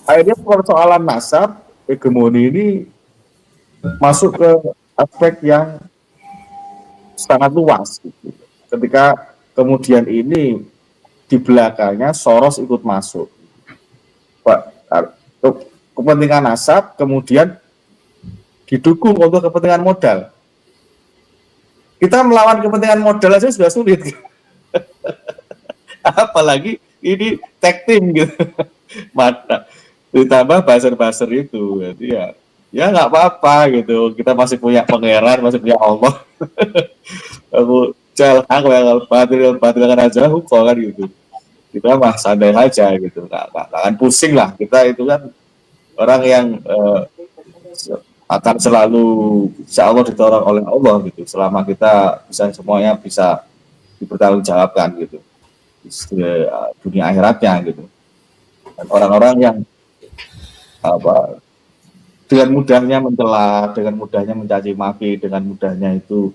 akhirnya persoalan nasab hegemoni ini masuk ke aspek yang sangat luas gitu. Ketika kemudian ini di belakangnya Soros ikut masuk, kepentingan nasab kemudian didukung untuk kepentingan modal. Kita melawan kepentingan modal aja sudah sulit, apalagi ini tag team gitu. Mata ditambah buzzer itu, jadi ya nggak apa-apa gitu. Kita masih punya pangeran, masih punya Allah. Aku aku yang batil aja aku kan gitu. Kita mah santai aja gitu, nggak akan pusing lah. Kita itu kan orang yang akan selalu insya Allah ditolong oleh Allah gitu. Selama kita semuanya bisa dipertanggungjawabkan gitu dunia akhiratnya gitu. Dan orang-orang yang dengan mudahnya mencela, dengan mudahnya mencaci maki, dengan mudahnya itu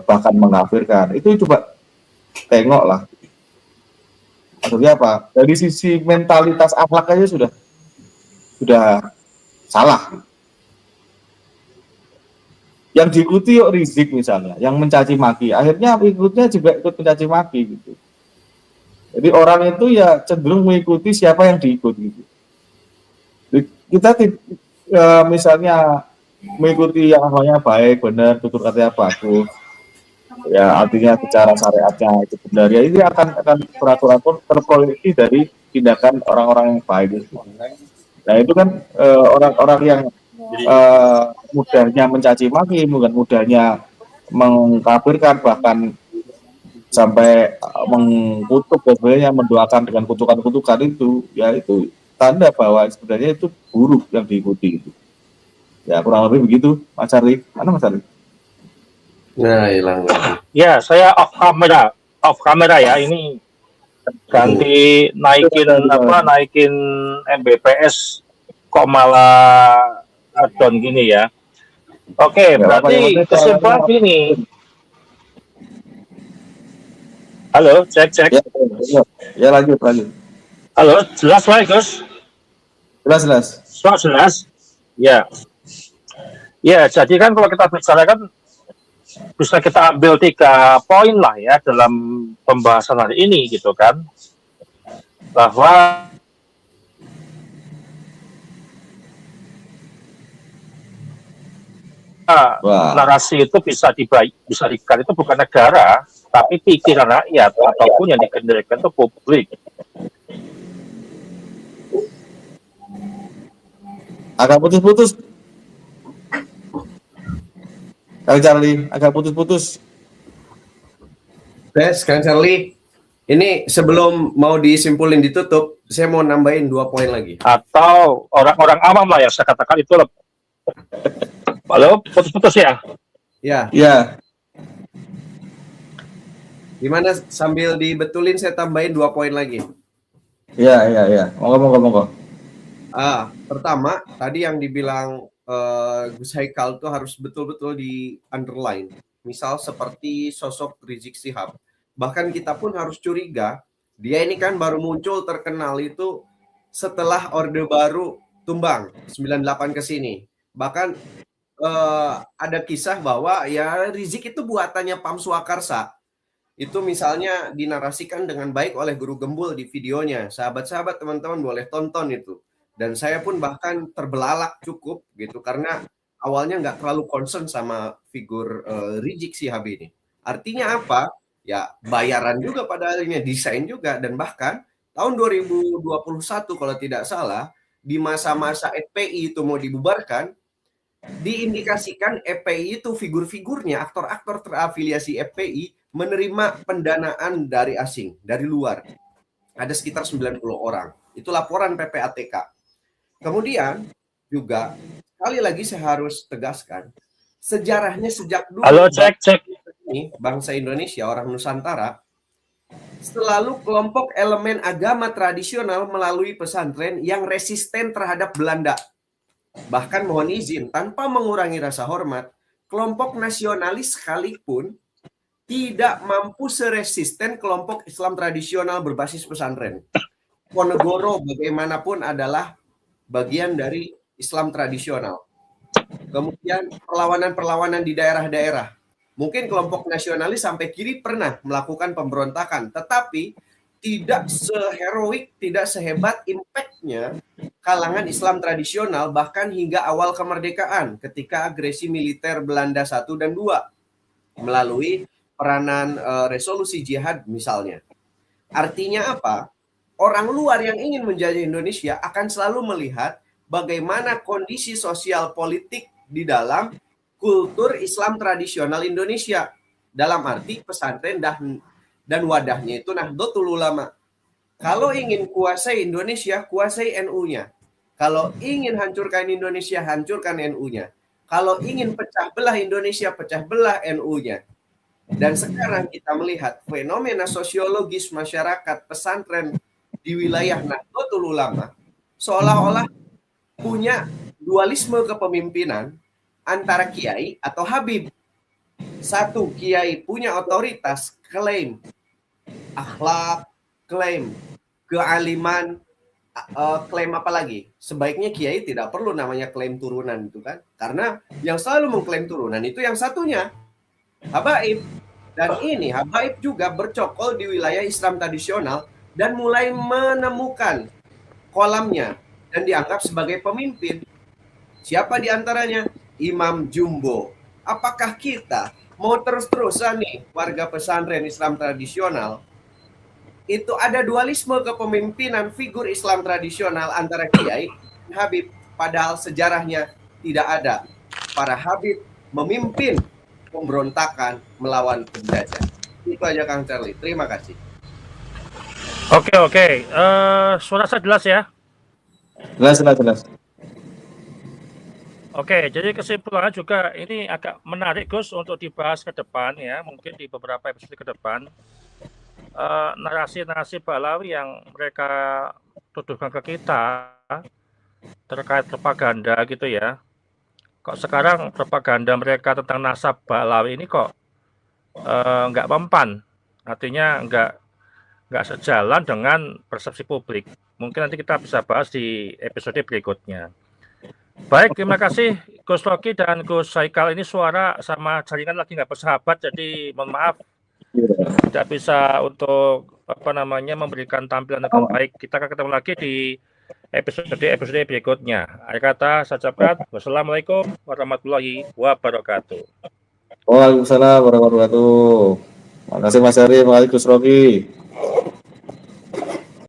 bahkan mengkafirkan, itu coba tengoklah. Maksudnya apa? Dari sisi mentalitas akhlak aja sudah salah. Yang diikuti yuk Rizik misalnya, yang mencaci maki, akhirnya ikutnya juga ikut mencaci maki gitu. Jadi orang itu ya cenderung mengikuti siapa yang diikut gitu. Kita misalnya mengikuti yang namanya baik, benar, tutur katanya bagus, ya artinya secara syariatnya itu benar, ya ini akan beratur-atur terproyeksi dari tindakan orang-orang yang baik itu. Nah itu kan orang-orang yang mudahnya mencaci maki, mudahnya mengkafirkan, bahkan sampai mengkutuk dan sebagainya, mendoakan dengan kutukan-kutukan itu, ya itu tanda bahwa sebenarnya itu buruk yang diikuti itu. Ya kurang lebih begitu, Mas Charlie. Mana Mas Charlie? Nah, hilang lagi. Ya, saya off kamera ya. Ini ganti naikin Mbps kok malah down gini ya. Oke, berarti kesimpulan gini. Halo, cek. Ya lanjut. Halo, jelas Pak Gus? Jelas. Ya. Ya, jadi kan kalau kita bicara kan bisa kita ambil 3 poin lah ya dalam pembahasan hari ini gitu kan, bahwa narasi itu bisa dikatakan itu bukan negara, tapi pikiran rakyat ataupun yang dikendalikan itu publik. Agak putus-putus. Kang Charlie, agak putus-putus. Kang Charlie, ini sebelum mau disimpulin ditutup, saya mau nambahin 2 poin lagi. Atau orang-orang awam lah yang saya katakan itu. Halo, putus-putus ya? Ya. Gimana sambil dibetulin saya tambahin 2 poin lagi. Iya. Monggo. Pertama, tadi yang dibilang Gus Haikal itu harus betul-betul di underline. Misal seperti sosok Rizik Syihab. Bahkan kita pun harus curiga, dia ini kan baru muncul terkenal itu setelah Orde Baru tumbang 98 ke sini. Bahkan ada kisah bahwa ya Rizik itu buatannya Pam Swakarsa. Itu misalnya dinarasikan dengan baik oleh Guru Gembul di videonya. Sahabat-sahabat, teman-teman boleh tonton itu. Dan saya pun bahkan terbelalak cukup gitu karena awalnya nggak terlalu concern sama figur Rizik Syihab ini. Artinya apa? Ya bayaran juga pada akhirnya, desain juga, dan bahkan tahun 2021 kalau tidak salah di masa-masa FPI itu mau dibubarkan, diindikasikan FPI itu figur-figurnya, aktor-aktor terafiliasi FPI menerima pendanaan dari asing, dari luar. Ada sekitar 90 orang. Itu laporan PPATK. Kemudian juga sekali lagi saya harus tegaskan, sejarahnya sejak dulu ini bangsa Indonesia, orang Nusantara, selalu kelompok elemen agama tradisional melalui pesantren yang resisten terhadap Belanda. Bahkan mohon izin, tanpa mengurangi rasa hormat, kelompok nasionalis sekalipun tidak mampu seresisten kelompok Islam tradisional berbasis pesantren. Ponegoro bagaimanapun adalah bagian dari Islam tradisional. Kemudian perlawanan-perlawanan di daerah-daerah. Mungkin kelompok nasionalis sampai kiri pernah melakukan pemberontakan, tetapi tidak seheroik, tidak sehebat impact-nya kalangan Islam tradisional bahkan hingga awal kemerdekaan ketika agresi militer Belanda 1 dan 2 melalui peranan resolusi jihad misalnya. Artinya apa? orang luar yang ingin menjajah Indonesia akan selalu melihat bagaimana kondisi sosial politik di dalam kultur Islam tradisional Indonesia. Dalam arti pesantren dan wadahnya itu Nahdlatul Ulama. Kalau ingin kuasai Indonesia, kuasai NU-nya. Kalau ingin hancurkan Indonesia, hancurkan NU-nya. Kalau ingin pecah belah Indonesia, pecah belah NU-nya. Dan sekarang kita melihat fenomena sosiologis masyarakat pesantren di wilayah Nahdlatul Ulama seolah-olah punya dualisme kepemimpinan antara kiai atau habib. Satu, kiai punya otoritas, klaim akhlak, klaim kealiman, klaim apa lagi? Sebaiknya kiai tidak perlu namanya klaim turunan itu kan. Karena yang selalu mengklaim turunan itu yang satunya, habaib. Dan ini habaib juga bercokol di wilayah Islam tradisional dan mulai menemukan kolamnya dan dianggap sebagai pemimpin. Siapa di antaranya? Imam Jumbo. Apakah kita mau terus-terusan nih warga pesantren Islam tradisional itu ada dualisme kepemimpinan figur Islam tradisional antara kiai dan habib, padahal sejarahnya tidak ada para habib memimpin pemberontakan melawan penjajah. Itu aja Kang Charlie. Terima kasih. Oke. Suara saya jelas ya? Jelas. Oke, jadi kesimpulannya juga ini agak menarik Gus untuk dibahas ke depan ya, mungkin di beberapa episode ke depan. Narasi-narasi Ba'alawi yang mereka tuduhkan ke kita terkait propaganda gitu ya. Kok sekarang propaganda mereka tentang nasab Ba'alawi ini kok nggak mempan, artinya nggak sejalan dengan persepsi publik. Mungkin nanti kita bisa bahas di episode berikutnya. Baik, terima kasih Gus Rocky dan Gus Haikal. Ini suara sama jaringan lagi nggak bersahabat, jadi mohon maaf tidak bisa untuk memberikan tampilan yang baik. Kita akan ketemu lagi di episode berikutnya. Akhir kata saya ucapkan wassalamualaikum warahmatullahi wabarakatuh. Waalaikumsalam warahmatullahi wabarakatuh. Terima kasih Mas Heri, terima kasih Gus Rocky.